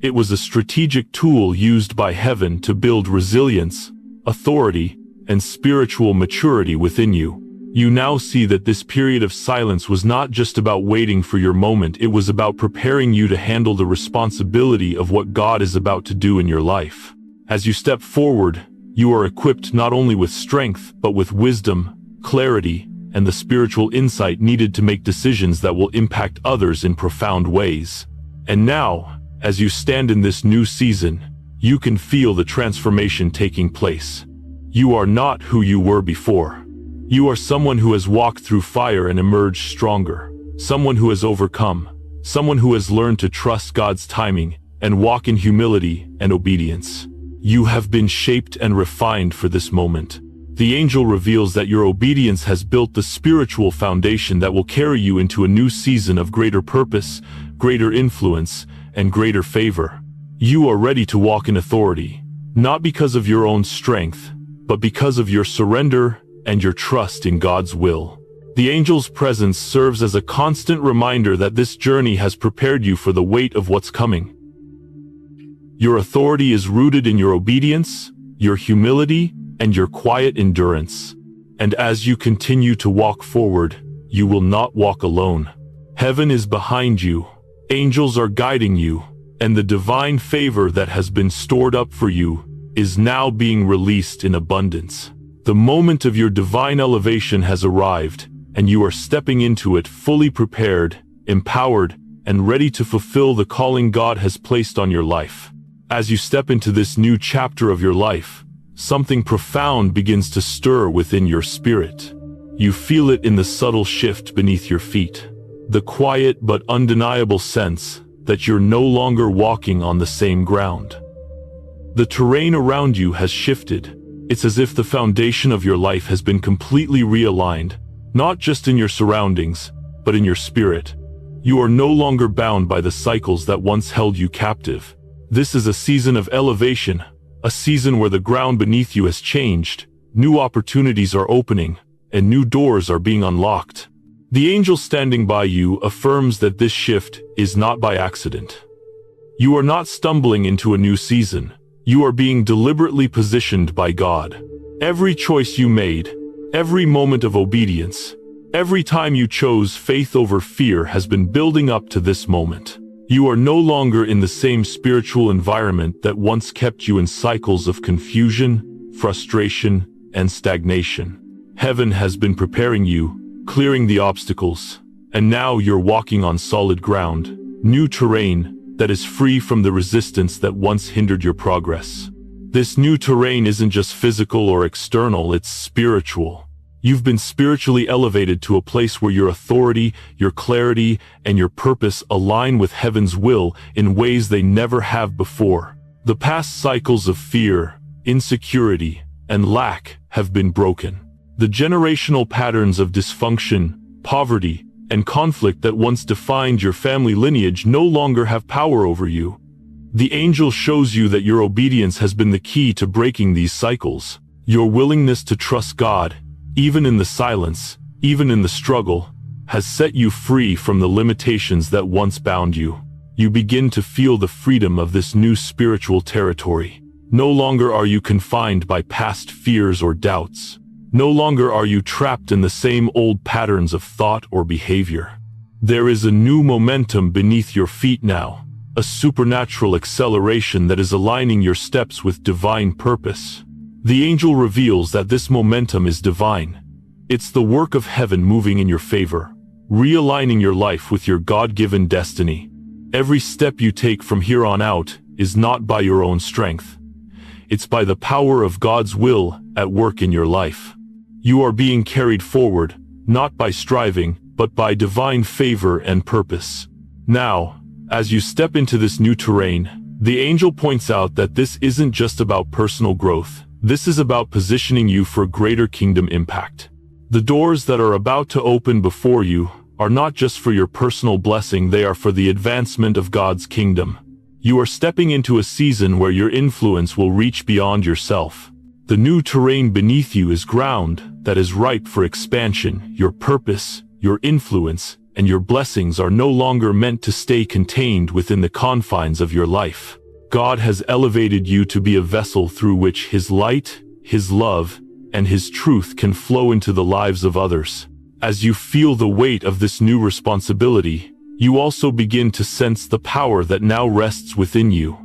It was a strategic tool used by heaven to build resilience, authority, and spiritual maturity within you. You now see that this period of silence was not just about waiting for your moment, it was about preparing you to handle the responsibility of what God is about to do in your life. As you step forward, you are equipped not only with strength, but with wisdom, clarity, and the spiritual insight needed to make decisions that will impact others in profound ways. And now, as you stand in this new season, you can feel the transformation taking place. You are not who you were before. You are someone who has walked through fire and emerged stronger, someone who has overcome, someone who has learned to trust God's timing and walk in humility and obedience. You have been shaped and refined for this moment. The angel reveals that your obedience has built the spiritual foundation that will carry you into a new season of greater purpose, greater influence, and greater favor. You are ready to walk in authority, not because of your own strength, but because of your surrender and your trust in God's will. The angel's presence serves as a constant reminder that this journey has prepared you for the weight of what's coming. Your authority is rooted in your obedience, your humility, and your quiet endurance. And as you continue to walk forward, you will not walk alone. Heaven is behind you, angels are guiding you, and the divine favor that has been stored up for you is now being released in abundance. The moment of your divine elevation has arrived, and you are stepping into it fully prepared, empowered, and ready to fulfill the calling God has placed on your life. As you step into this new chapter of your life, something profound begins to stir within your spirit. You feel it in the subtle shift beneath your feet, the quiet but undeniable sense that you're no longer walking on the same ground. The terrain around you has shifted. It's as if the foundation of your life has been completely realigned, not just in your surroundings, but in your spirit. You are no longer bound by the cycles that once held you captive. This is a season of elevation, a season where the ground beneath you has changed, new opportunities are opening, and new doors are being unlocked. The angel standing by you affirms that this shift is not by accident. You are not stumbling into a new season. You are being deliberately positioned by God. Every choice you made, every moment of obedience, every time you chose faith over fear has been building up to this moment. You are no longer in the same spiritual environment that once kept you in cycles of confusion, frustration, and stagnation. Heaven has been preparing you, clearing the obstacles, and now you're walking on solid ground, new terrain that is free from the resistance that once hindered your progress. This new terrain isn't just physical or external, it's spiritual. You've been spiritually elevated to a place where your authority, your clarity, and your purpose align with heaven's will in ways they never have before. The past cycles of fear, insecurity, and lack have been broken. The generational patterns of dysfunction, poverty, and conflict that once defined your family lineage no longer have power over you. The angel shows you that your obedience has been the key to breaking these cycles. Your willingness to trust God, even in the silence, even in the struggle, has set you free from the limitations that once bound you. You begin to feel the freedom of this new spiritual territory. No longer are you confined by past fears or doubts. No longer are you trapped in the same old patterns of thought or behavior. There is a new momentum beneath your feet now, a supernatural acceleration that is aligning your steps with divine purpose. The angel reveals that this momentum is divine. It's the work of heaven moving in your favor, realigning your life with your God-given destiny. Every step you take from here on out is not by your own strength. It's by the power of God's will at work in your life. You are being carried forward, not by striving, but by divine favor and purpose. Now, as you step into this new terrain, the angel points out that this isn't just about personal growth. This is about positioning you for greater kingdom impact. The doors that are about to open before you are not just for your personal blessing, they are for the advancement of God's kingdom. You are stepping into a season where your influence will reach beyond yourself. The new terrain beneath you is ground that is ripe for expansion. Your purpose, your influence, and your blessings are no longer meant to stay contained within the confines of your life. God has elevated you to be a vessel through which His light, His love, and His truth can flow into the lives of others. As you feel the weight of this new responsibility, you also begin to sense the power that now rests within you.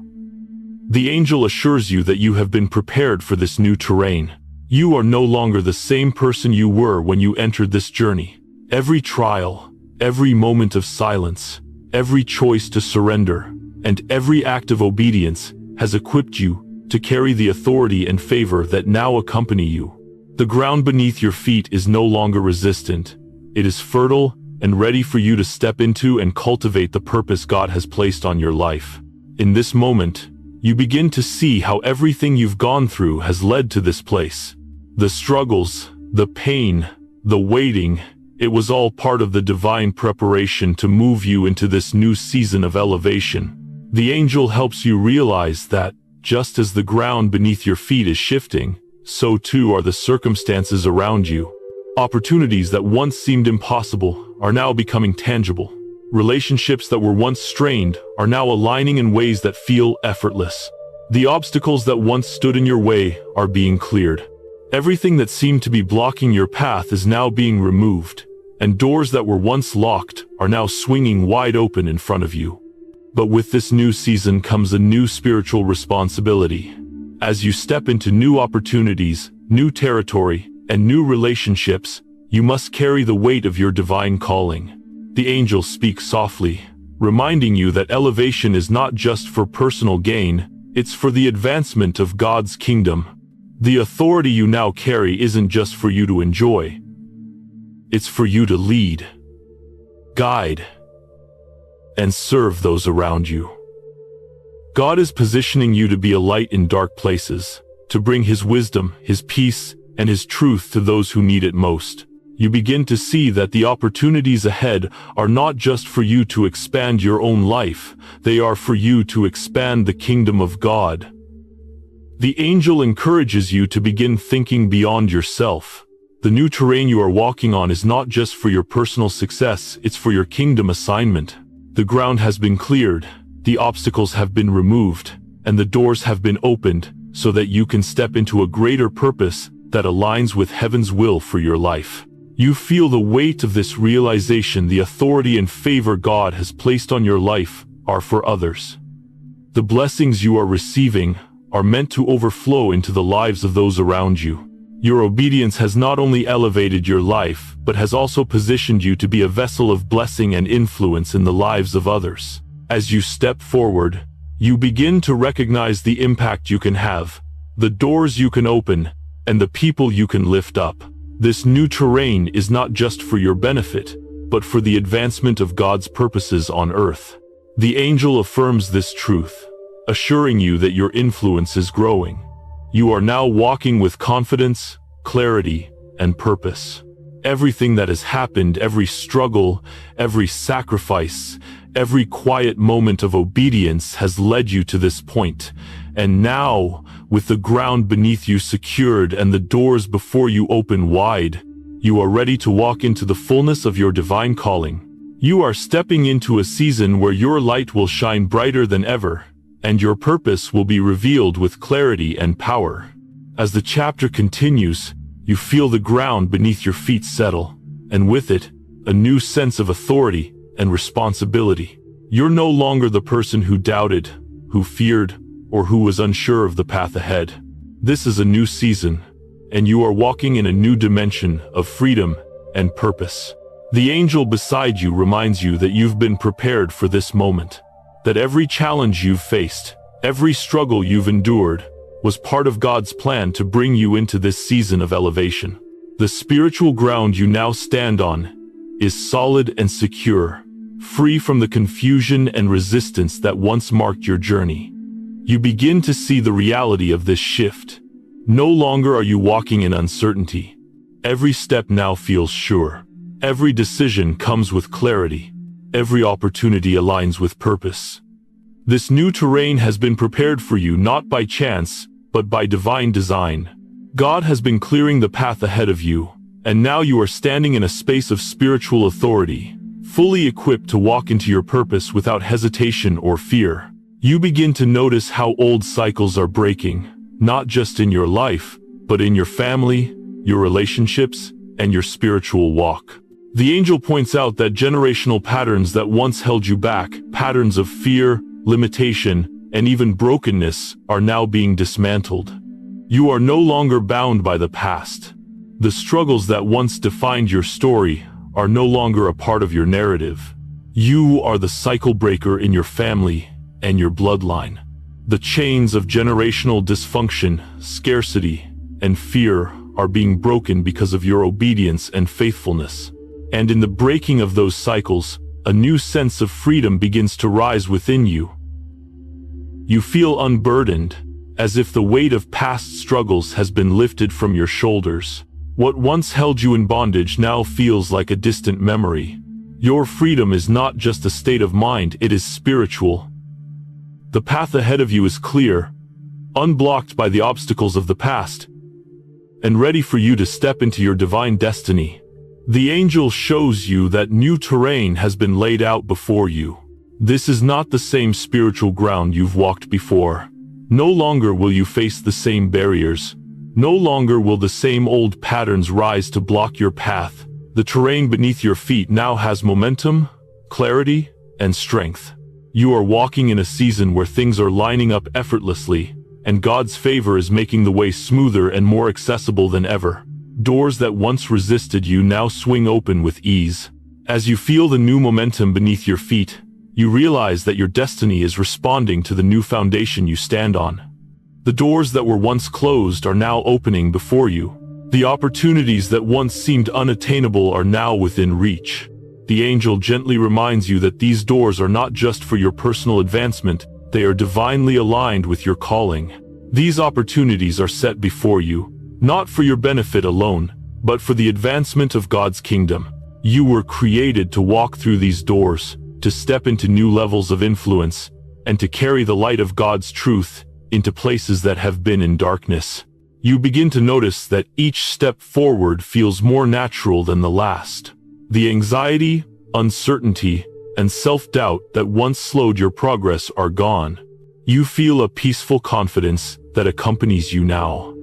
The angel assures you that you have been prepared for this new terrain. You are no longer the same person you were when you entered this journey. Every trial, every moment of silence, every choice to surrender, and every act of obedience has equipped you to carry the authority and favor that now accompany you. The ground beneath your feet is no longer resistant. It is fertile and ready for you to step into and cultivate the purpose God has placed on your life. In this moment, you begin to see how everything you've gone through has led to this place. The struggles, the pain, the waiting, it was all part of the divine preparation to move you into this new season of elevation. The angel helps you realize that, just as the ground beneath your feet is shifting, so too are the circumstances around you. Opportunities that once seemed impossible are now becoming tangible. Relationships that were once strained are now aligning in ways that feel effortless. The obstacles that once stood in your way are being cleared. Everything that seemed to be blocking your path is now being removed, and doors that were once locked are now swinging wide open in front of you. But with this new season comes a new spiritual responsibility. As you step into new opportunities, new territory, and new relationships, you must carry the weight of your divine calling. The angel speaks softly, reminding you that elevation is not just for personal gain, it's for the advancement of God's kingdom. The authority you now carry isn't just for you to enjoy. It's for you to lead, guide, and serve those around you. God is positioning you to be a light in dark places, to bring His wisdom, His peace, and His truth to those who need it most. You begin to see that the opportunities ahead are not just for you to expand your own life, they are for you to expand the kingdom of God. The angel encourages you to begin thinking beyond yourself. The new terrain you are walking on is not just for your personal success, it's for your kingdom assignment. The ground has been cleared, the obstacles have been removed, and the doors have been opened so that you can step into a greater purpose that aligns with heaven's will for your life. You feel the weight of this realization. The authority and favor God has placed on your life are for others. The blessings you are receiving are meant to overflow into the lives of those around you. Your obedience has not only elevated your life, but has also positioned you to be a vessel of blessing and influence in the lives of others. As you step forward, you begin to recognize the impact you can have, the doors you can open, and the people you can lift up. This new terrain is not just for your benefit, but for the advancement of God's purposes on earth. The angel affirms this truth, assuring you that your influence is growing. You are now walking with confidence, clarity, and purpose. Everything that has happened, every struggle, every sacrifice, every quiet moment of obedience has led you to this point. And now, with the ground beneath you secured and the doors before you open wide, you are ready to walk into the fullness of your divine calling. You are stepping into a season where your light will shine brighter than ever, and your purpose will be revealed with clarity and power. As the chapter continues, you feel the ground beneath your feet settle, and with it, a new sense of authority and responsibility. You're no longer the person who doubted, who feared, or who was unsure of the path ahead. This is a new season, and you are walking in a new dimension of freedom and purpose. The angel beside you reminds you that you've been prepared for this moment, that every challenge you've faced, every struggle you've endured, was part of God's plan to bring you into this season of elevation. The spiritual ground you now stand on is solid and secure, free from the confusion and resistance that once marked your journey. You begin to see the reality of this shift. No longer are you walking in uncertainty. Every step now feels sure. Every decision comes with clarity. Every opportunity aligns with purpose. This new terrain has been prepared for you not by chance, but by divine design. God has been clearing the path ahead of you, and now you are standing in a space of spiritual authority, fully equipped to walk into your purpose without hesitation or fear. You begin to notice how old cycles are breaking, not just in your life, but in your family, your relationships, and your spiritual walk. The angel points out that generational patterns that once held you back, patterns of fear, limitation, and even brokenness, are now being dismantled. You are no longer bound by the past. The struggles that once defined your story are no longer a part of your narrative. You are the cycle breaker in your family and your bloodline. The chains of generational dysfunction, scarcity, and fear are being broken because of your obedience and faithfulness. And in the breaking of those cycles, a new sense of freedom begins to rise within you. You feel unburdened, as if the weight of past struggles has been lifted from your shoulders. What once held you in bondage now feels like a distant memory. Your freedom is not just a state of mind, it is spiritual. The path ahead of you is clear, unblocked by the obstacles of the past, and ready for you to step into your divine destiny. The angel shows you that new terrain has been laid out before you. This is not the same spiritual ground you've walked before. No longer will you face the same barriers. No longer will the same old patterns rise to block your path. The terrain beneath your feet now has momentum, clarity, and strength. You are walking in a season where things are lining up effortlessly, and God's favor is making the way smoother and more accessible than ever. Doors that once resisted you now swing open with ease. As you feel the new momentum beneath your feet, you realize that your destiny is responding to the new foundation you stand on. The doors that were once closed are now opening before you. The opportunities that once seemed unattainable are now within reach. The angel gently reminds you that these doors are not just for your personal advancement, they are divinely aligned with your calling. These opportunities are set before you, not for your benefit alone, but for the advancement of God's kingdom. You were created to walk through these doors, to step into new levels of influence, and to carry the light of God's truth into places that have been in darkness. You begin to notice that each step forward feels more natural than the last. The anxiety, uncertainty, and self-doubt that once slowed your progress are gone. You feel a peaceful confidence that accompanies you now.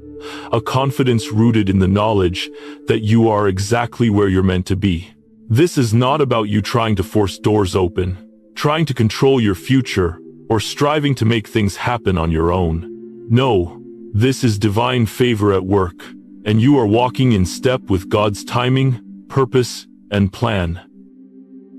A confidence rooted in the knowledge that you are exactly where you're meant to be. This is not about you trying to force doors open, trying to control your future, or striving to make things happen on your own. No, this is divine favor at work, and you are walking in step with God's timing, purpose, and plan.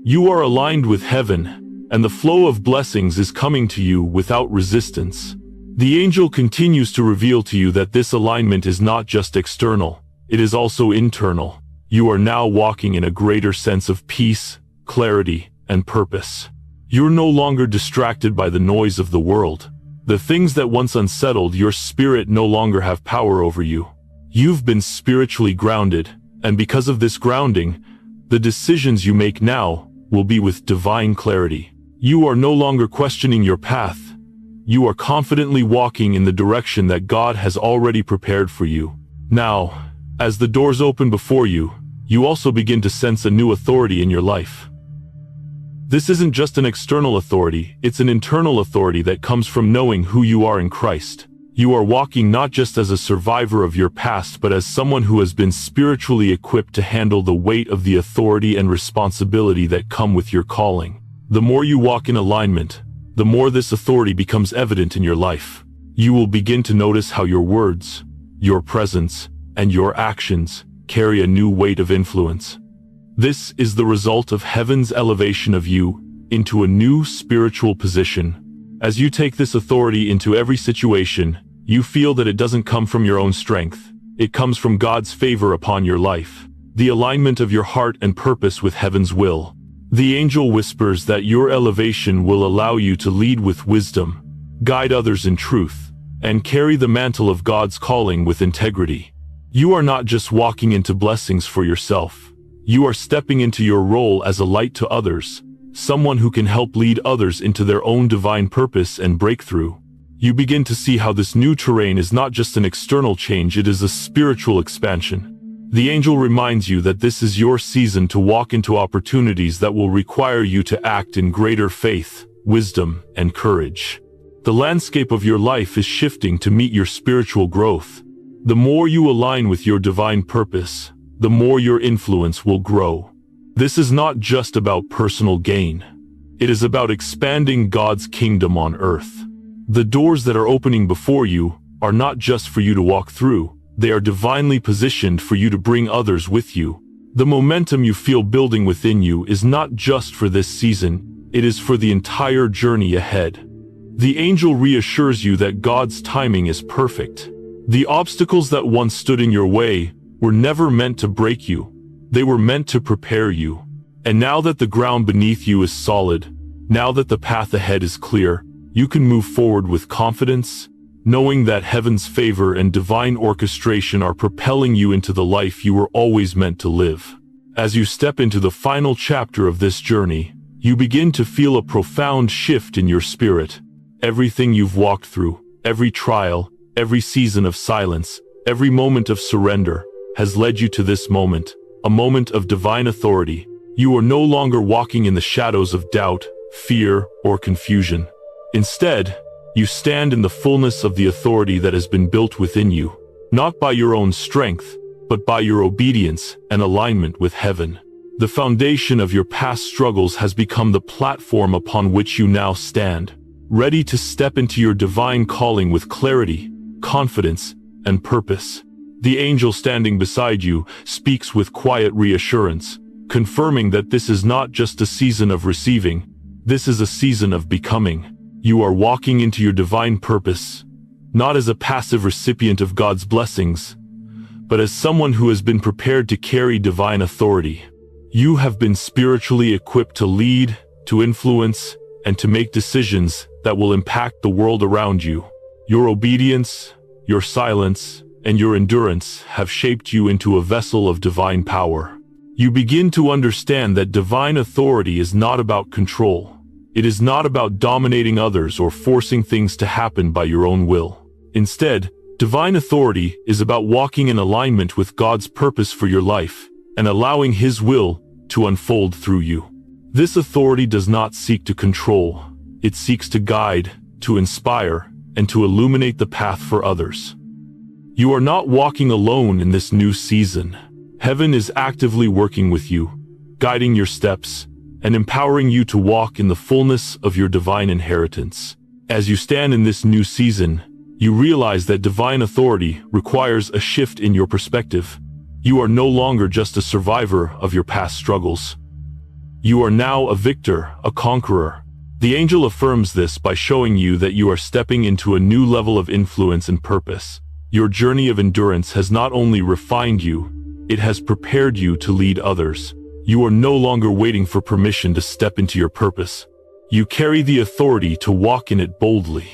You are aligned with heaven, and the flow of blessings is coming to you without resistance. The angel continues to reveal to you that this alignment is not just external, it is also internal. You are now walking in a greater sense of peace, clarity, and purpose. You're no longer distracted by the noise of the world. The things that once unsettled your spirit no longer have power over you. You've been spiritually grounded, and because of this grounding, the decisions you make now will be with divine clarity. You are no longer questioning your path. You are confidently walking in the direction that God has already prepared for you. Now, as the doors open before you, you also begin to sense a new authority in your life. This isn't just an external authority, it's an internal authority that comes from knowing who you are in Christ. You are walking not just as a survivor of your past, but as someone who has been spiritually equipped to handle the weight of the authority and responsibility that come with your calling. The more you walk in alignment, the more this authority becomes evident in your life. You will begin to notice how your words, your presence, and your actions carry a new weight of influence. This is the result of heaven's elevation of you into a new spiritual position. As you take this authority into every situation, you feel that it doesn't come from your own strength. It comes from God's favor upon your life, the alignment of your heart and purpose with heaven's will. The angel whispers that your elevation will allow you to lead with wisdom, guide others in truth, and carry the mantle of God's calling with integrity. You are not just walking into blessings for yourself. You are stepping into your role as a light to others, someone who can help lead others into their own divine purpose and breakthrough. You begin to see how this new terrain is not just an external change, it is a spiritual expansion. The angel reminds you that this is your season to walk into opportunities that will require you to act in greater faith, wisdom, and courage. The landscape of your life is shifting to meet your spiritual growth. The more you align with your divine purpose, the more your influence will grow. This is not just about personal gain. It is about expanding God's kingdom on earth. The doors that are opening before you are not just for you to walk through, they are divinely positioned for you to bring others with you. The momentum you feel building within you is not just for this season, it is for the entire journey ahead. The angel reassures you that God's timing is perfect. The obstacles that once stood in your way were never meant to break you. They were meant to prepare you. And now that the ground beneath you is solid, now that the path ahead is clear, you can move forward with confidence, knowing that heaven's favor and divine orchestration are propelling you into the life you were always meant to live. As you step into the final chapter of this journey, you begin to feel a profound shift in your spirit. Everything you've walked through, every trial, every season of silence, every moment of surrender, has led you to this moment, a moment of divine authority. You are no longer walking in the shadows of doubt, fear, or confusion. Instead, you stand in the fullness of the authority that has been built within you, not by your own strength, but by your obedience and alignment with heaven. The foundation of your past struggles has become the platform upon which you now stand, ready to step into your divine calling with clarity, confidence, and purpose. The angel standing beside you speaks with quiet reassurance, confirming that this is not just a season of receiving, this is a season of becoming. You are walking into your divine purpose, not as a passive recipient of God's blessings, but as someone who has been prepared to carry divine authority. You have been spiritually equipped to lead, to influence, and to make decisions that will impact the world around you. Your obedience, your silence, and your endurance have shaped you into a vessel of divine power. You begin to understand that divine authority is not about control. It is not about dominating others or forcing things to happen by your own will. Instead, Divine authority is about walking in alignment with God's purpose for your life and allowing His will to unfold through you. This authority does not seek to control. It seeks to guide, to inspire, and to illuminate the path for others. You are not walking alone in this new season. Heaven is actively working with you, guiding your steps, and empowering you to walk in the fullness of your divine inheritance. As you stand in this new season, you realize that divine authority requires a shift in your perspective. You are no longer just a survivor of your past struggles. You are now a victor, a conqueror. The angel affirms this by showing you that you are stepping into a new level of influence and purpose. Your journey of endurance has not only refined you, it has prepared you to lead others. You are no longer waiting for permission to step into your purpose. You carry the authority to walk in it boldly.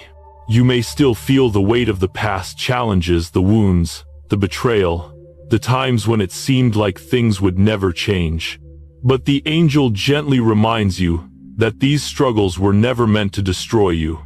You may still feel the weight of the past challenges, the wounds, the betrayal, the times when it seemed like things would never change. But the angel gently reminds you that these struggles were never meant to destroy you.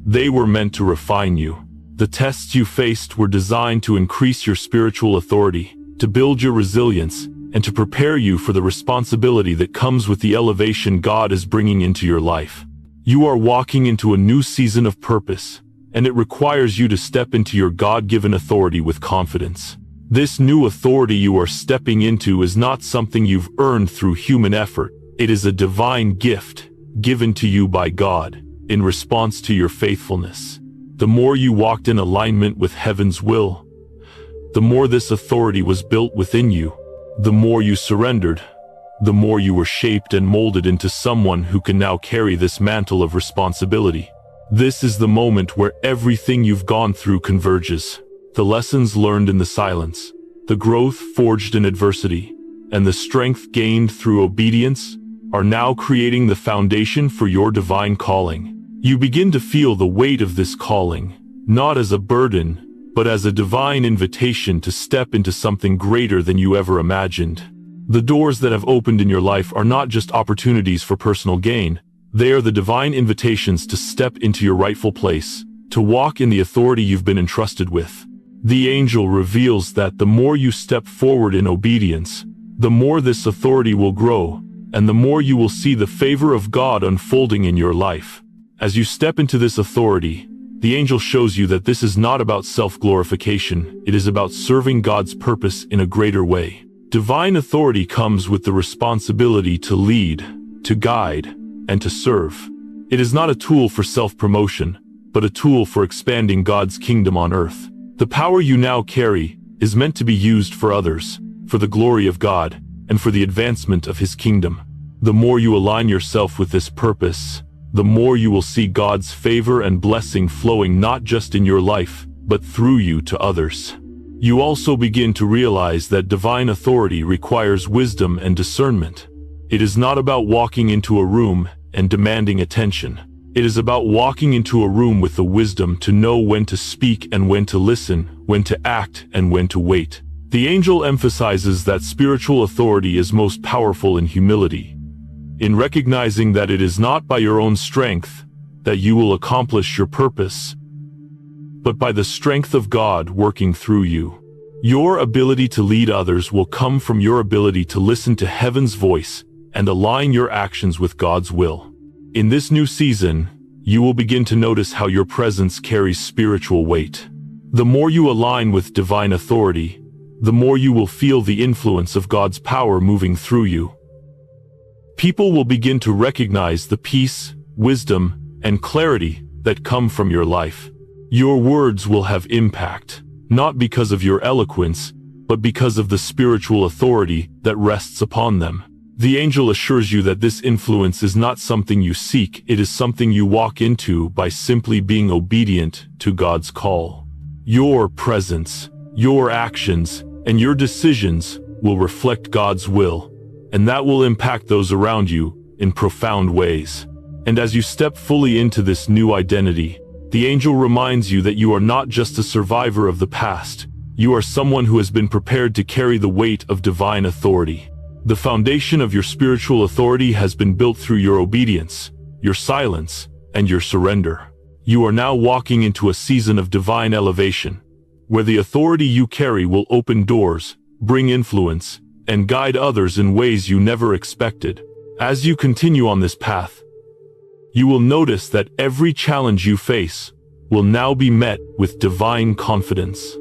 They were meant to refine you. The tests you faced were designed to increase your spiritual authority, to build your resilience, and to prepare you for the responsibility that comes with the elevation God is bringing into your life. You are walking into a new season of purpose, and it requires you to step into your God-given authority with confidence. This new authority you are stepping into is not something you've earned through human effort. It is a divine gift given to you by God in response to your faithfulness. The more you walked in alignment with heaven's will, the more this authority was built within you. The more you surrendered, the more you were shaped and molded into someone who can now carry this mantle of responsibility. This is the moment where everything you've gone through converges. The lessons learned in the silence, the growth forged in adversity, and the strength gained through obedience are now creating the foundation for your divine calling. You begin to feel the weight of this calling, not as a burden, but as a divine invitation to step into something greater than you ever imagined. The doors that have opened in your life are not just opportunities for personal gain. They are the divine invitations to step into your rightful place, to walk in the authority you've been entrusted with. The angel reveals that the more you step forward in obedience, the more this authority will grow, and the more you will see the favor of God unfolding in your life. As you step into this authority, the angel shows you that this is not about self-glorification, it is about serving God's purpose in a greater way. Divine authority comes with the responsibility to lead, to guide, and to serve. It is not a tool for self-promotion, but a tool for expanding God's kingdom on earth. The power you now carry is meant to be used for others, for the glory of God, and for the advancement of His kingdom. The more you align yourself with this purpose, the more you will see God's favor and blessing flowing not just in your life, but through you to others. You also begin to realize that divine authority requires wisdom and discernment. It is not about walking into a room and demanding attention. It is about walking into a room with the wisdom to know when to speak and when to listen, when to act and when to wait. The angel emphasizes that spiritual authority is most powerful in humility, in recognizing that it is not by your own strength that you will accomplish your purpose, but by the strength of God working through you. Your ability to lead others will come from your ability to listen to heaven's voice and align your actions with God's will. In this new season, you will begin to notice how your presence carries spiritual weight. The more you align with divine authority, the more you will feel the influence of God's power moving through you. People will begin to recognize the peace, wisdom, and clarity that come from your life. Your words will have impact, not because of your eloquence, but because of the spiritual authority that rests upon them. The angel assures you that this influence is not something you seek, it is something you walk into by simply being obedient to God's call. Your presence, your actions, and your decisions will reflect God's will, and that will impact those around you in profound ways. And as you step fully into this new identity, the angel reminds you that you are not just a survivor of the past, you are someone who has been prepared to carry the weight of divine authority. The foundation of your spiritual authority has been built through your obedience, your silence, and your surrender. You are now walking into a season of divine elevation, where the authority you carry will open doors, bring influence, and guide others in ways you never expected. As you continue on this path, you will notice that every challenge you face will now be met with divine confidence.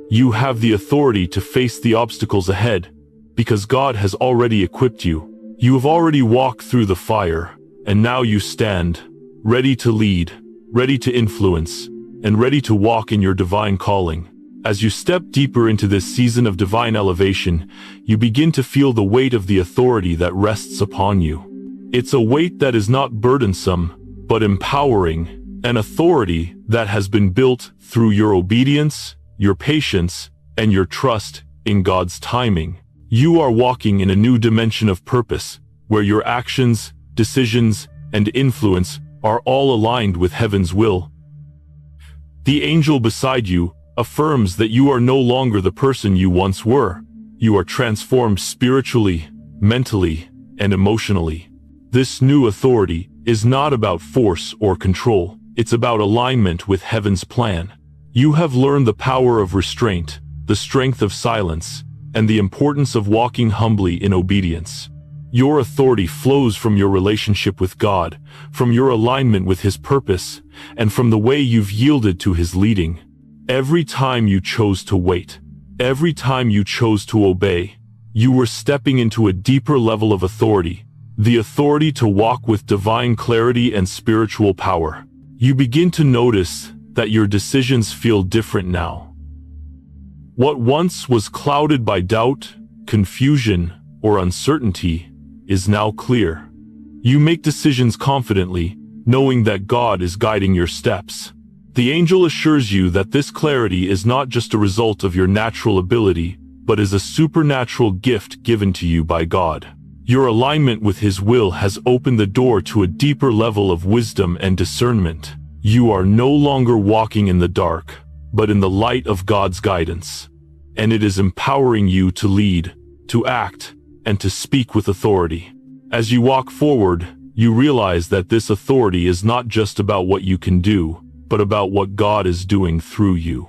You have the authority to face the obstacles ahead because God has already equipped you. You have already walked through the fire, and now you stand, ready to lead, ready to influence, and ready to walk in your divine calling. As you step deeper into this season of divine elevation, you begin to feel the weight of the authority that rests upon you. It's a weight that is not burdensome, but empowering, an authority that has been built through your obedience, your patience, and your trust in God's timing. You are walking in a new dimension of purpose, where your actions, decisions, and influence are all aligned with heaven's will. The angel beside you affirms that you are no longer the person you once were. You are transformed spiritually, mentally, and emotionally. This new authority is not about force or control. It's about alignment with heaven's plan. You have learned the power of restraint, the strength of silence, and the importance of walking humbly in obedience. Your authority flows from your relationship with God, from your alignment with His purpose, and from the way you've yielded to His leading. Every time you chose to wait, every time you chose to obey, you were stepping into a deeper level of authority, the authority to walk with divine clarity and spiritual power. You begin to notice that your decisions feel different now. What once was clouded by doubt, confusion, or uncertainty is now clear. You make decisions confidently, knowing that God is guiding your steps. The angel assures you that this clarity is not just a result of your natural ability, but is a supernatural gift given to you by God. Your alignment with His will has opened the door to a deeper level of wisdom and discernment. You are no longer walking in the dark, but in the light of God's guidance. And it is empowering you to lead, to act, and to speak with authority. As you walk forward, you realize that this authority is not just about what you can do, but about what God is doing through you.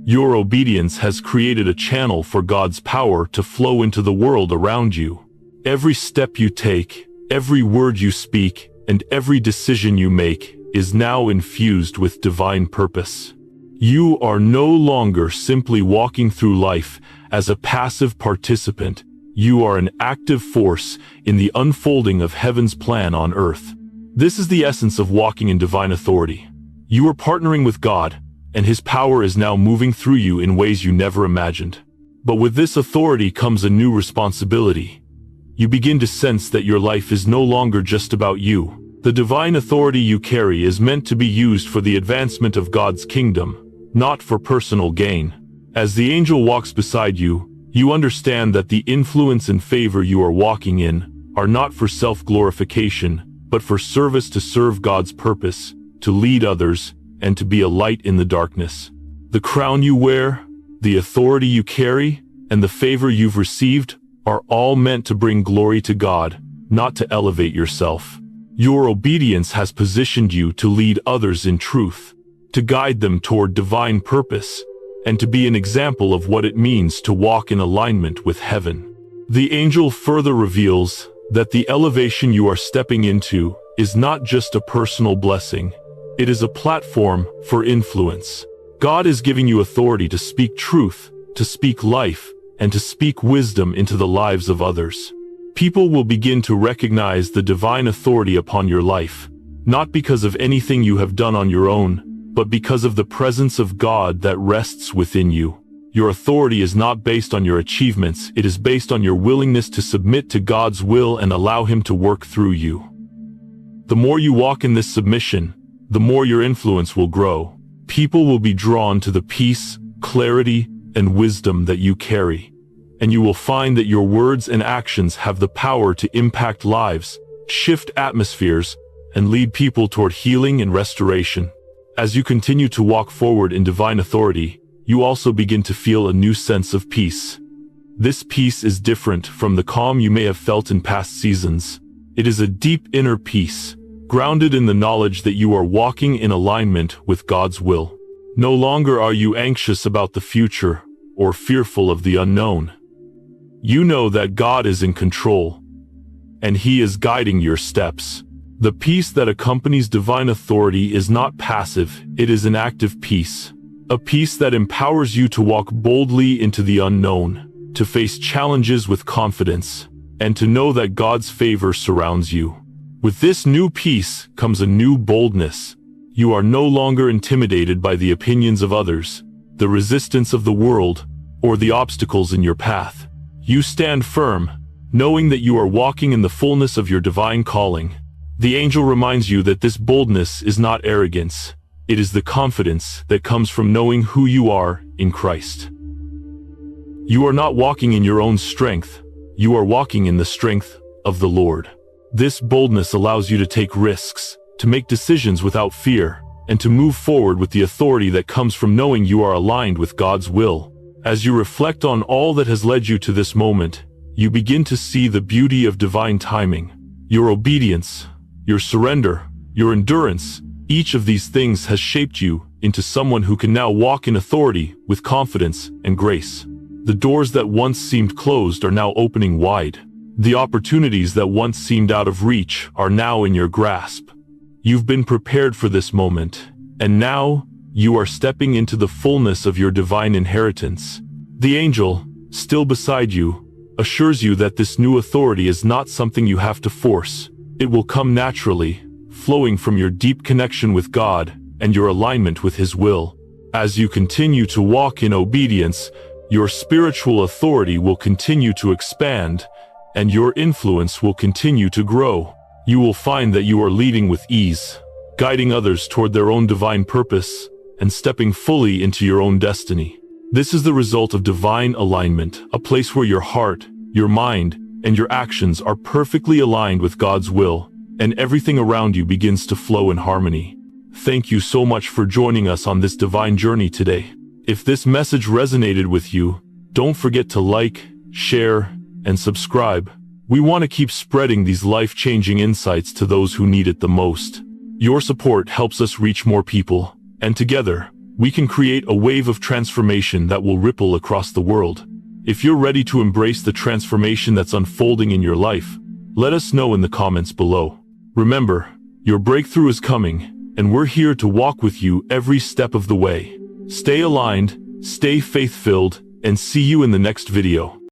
Your obedience has created a channel for God's power to flow into the world around you. Every step you take, every word you speak, and every decision you make is now infused with divine purpose. You are no longer simply walking through life as a passive participant. You are an active force in the unfolding of heaven's plan on earth. This is the essence of walking in divine authority. You are partnering with God, and His power is now moving through you in ways you never imagined. But with this authority comes a new responsibility. You begin to sense that your life is no longer just about you. The divine authority you carry is meant to be used for the advancement of God's kingdom, not for personal gain. As the angel walks beside you, you understand that the influence and favor you are walking in are not for self-glorification, but for service to serve God's purpose, to lead others, and to be a light in the darkness. The crown you wear, the authority you carry, and the favor you've received are all meant to bring glory to God, not to elevate yourself. Your obedience has positioned you to lead others in truth, to guide them toward divine purpose, and to be an example of what it means to walk in alignment with heaven. The angel further reveals that the elevation you are stepping into is not just a personal blessing. It is a platform for influence. God is giving you authority to speak truth, to speak life, and to speak wisdom into the lives of others. People will begin to recognize the divine authority upon your life, not because of anything you have done on your own, but because of the presence of God that rests within you. Your authority is not based on your achievements, it is based on your willingness to submit to God's will and allow Him to work through you. The more you walk in this submission, the more your influence will grow. People will be drawn to the peace, clarity, and wisdom that you carry. And you will find that your words and actions have the power to impact lives, shift atmospheres, and lead people toward healing and restoration. As you continue to walk forward in divine authority, you also begin to feel a new sense of peace. This peace is different from the calm you may have felt in past seasons. It is a deep inner peace, grounded in the knowledge that you are walking in alignment with God's will. No longer are you anxious about the future or fearful of the unknown. You know that God is in control, and He is guiding your steps. The peace that accompanies divine authority is not passive, it is an active peace. A peace that empowers you to walk boldly into the unknown, to face challenges with confidence, and to know that God's favor surrounds you. With this new peace comes a new boldness. You are no longer intimidated by the opinions of others, the resistance of the world, or the obstacles in your path. You stand firm, knowing that you are walking in the fullness of your divine calling. The angel reminds you that this boldness is not arrogance. It is the confidence that comes from knowing who you are in Christ. You are not walking in your own strength. You are walking in the strength of the Lord. This boldness allows you to take risks, to make decisions without fear, and to move forward with the authority that comes from knowing you are aligned with God's will. As you reflect on all that has led you to this moment, you begin to see the beauty of divine timing. Your obedience, your surrender, your endurance, each of these things has shaped you into someone who can now walk in authority with confidence and grace. The doors that once seemed closed are now opening wide. The opportunities that once seemed out of reach are now in your grasp. You've been prepared for this moment, and now you are stepping into the fullness of your divine inheritance. The angel, still beside you, assures you that this new authority is not something you have to force. It will come naturally, flowing from your deep connection with God and your alignment with His will. As you continue to walk in obedience, your spiritual authority will continue to expand, and your influence will continue to grow. You will find that you are leading with ease, guiding others toward their own divine purpose, and stepping fully into your own destiny. This is the result of divine alignment, a place where your heart, your mind, and your actions are perfectly aligned with God's will, and everything around you begins to flow in harmony. Thank you so much for joining us on this divine journey today. If this message resonated with you, don't forget to like, share, and subscribe. We want to keep spreading these life-changing insights to those who need it the most. Your support helps us reach more people, and together, we can create a wave of transformation that will ripple across the world. If you're ready to embrace the transformation that's unfolding in your life, let us know in the comments below. Remember, your breakthrough is coming, and we're here to walk with you every step of the way. Stay aligned, stay faith-filled, and see you in the next video.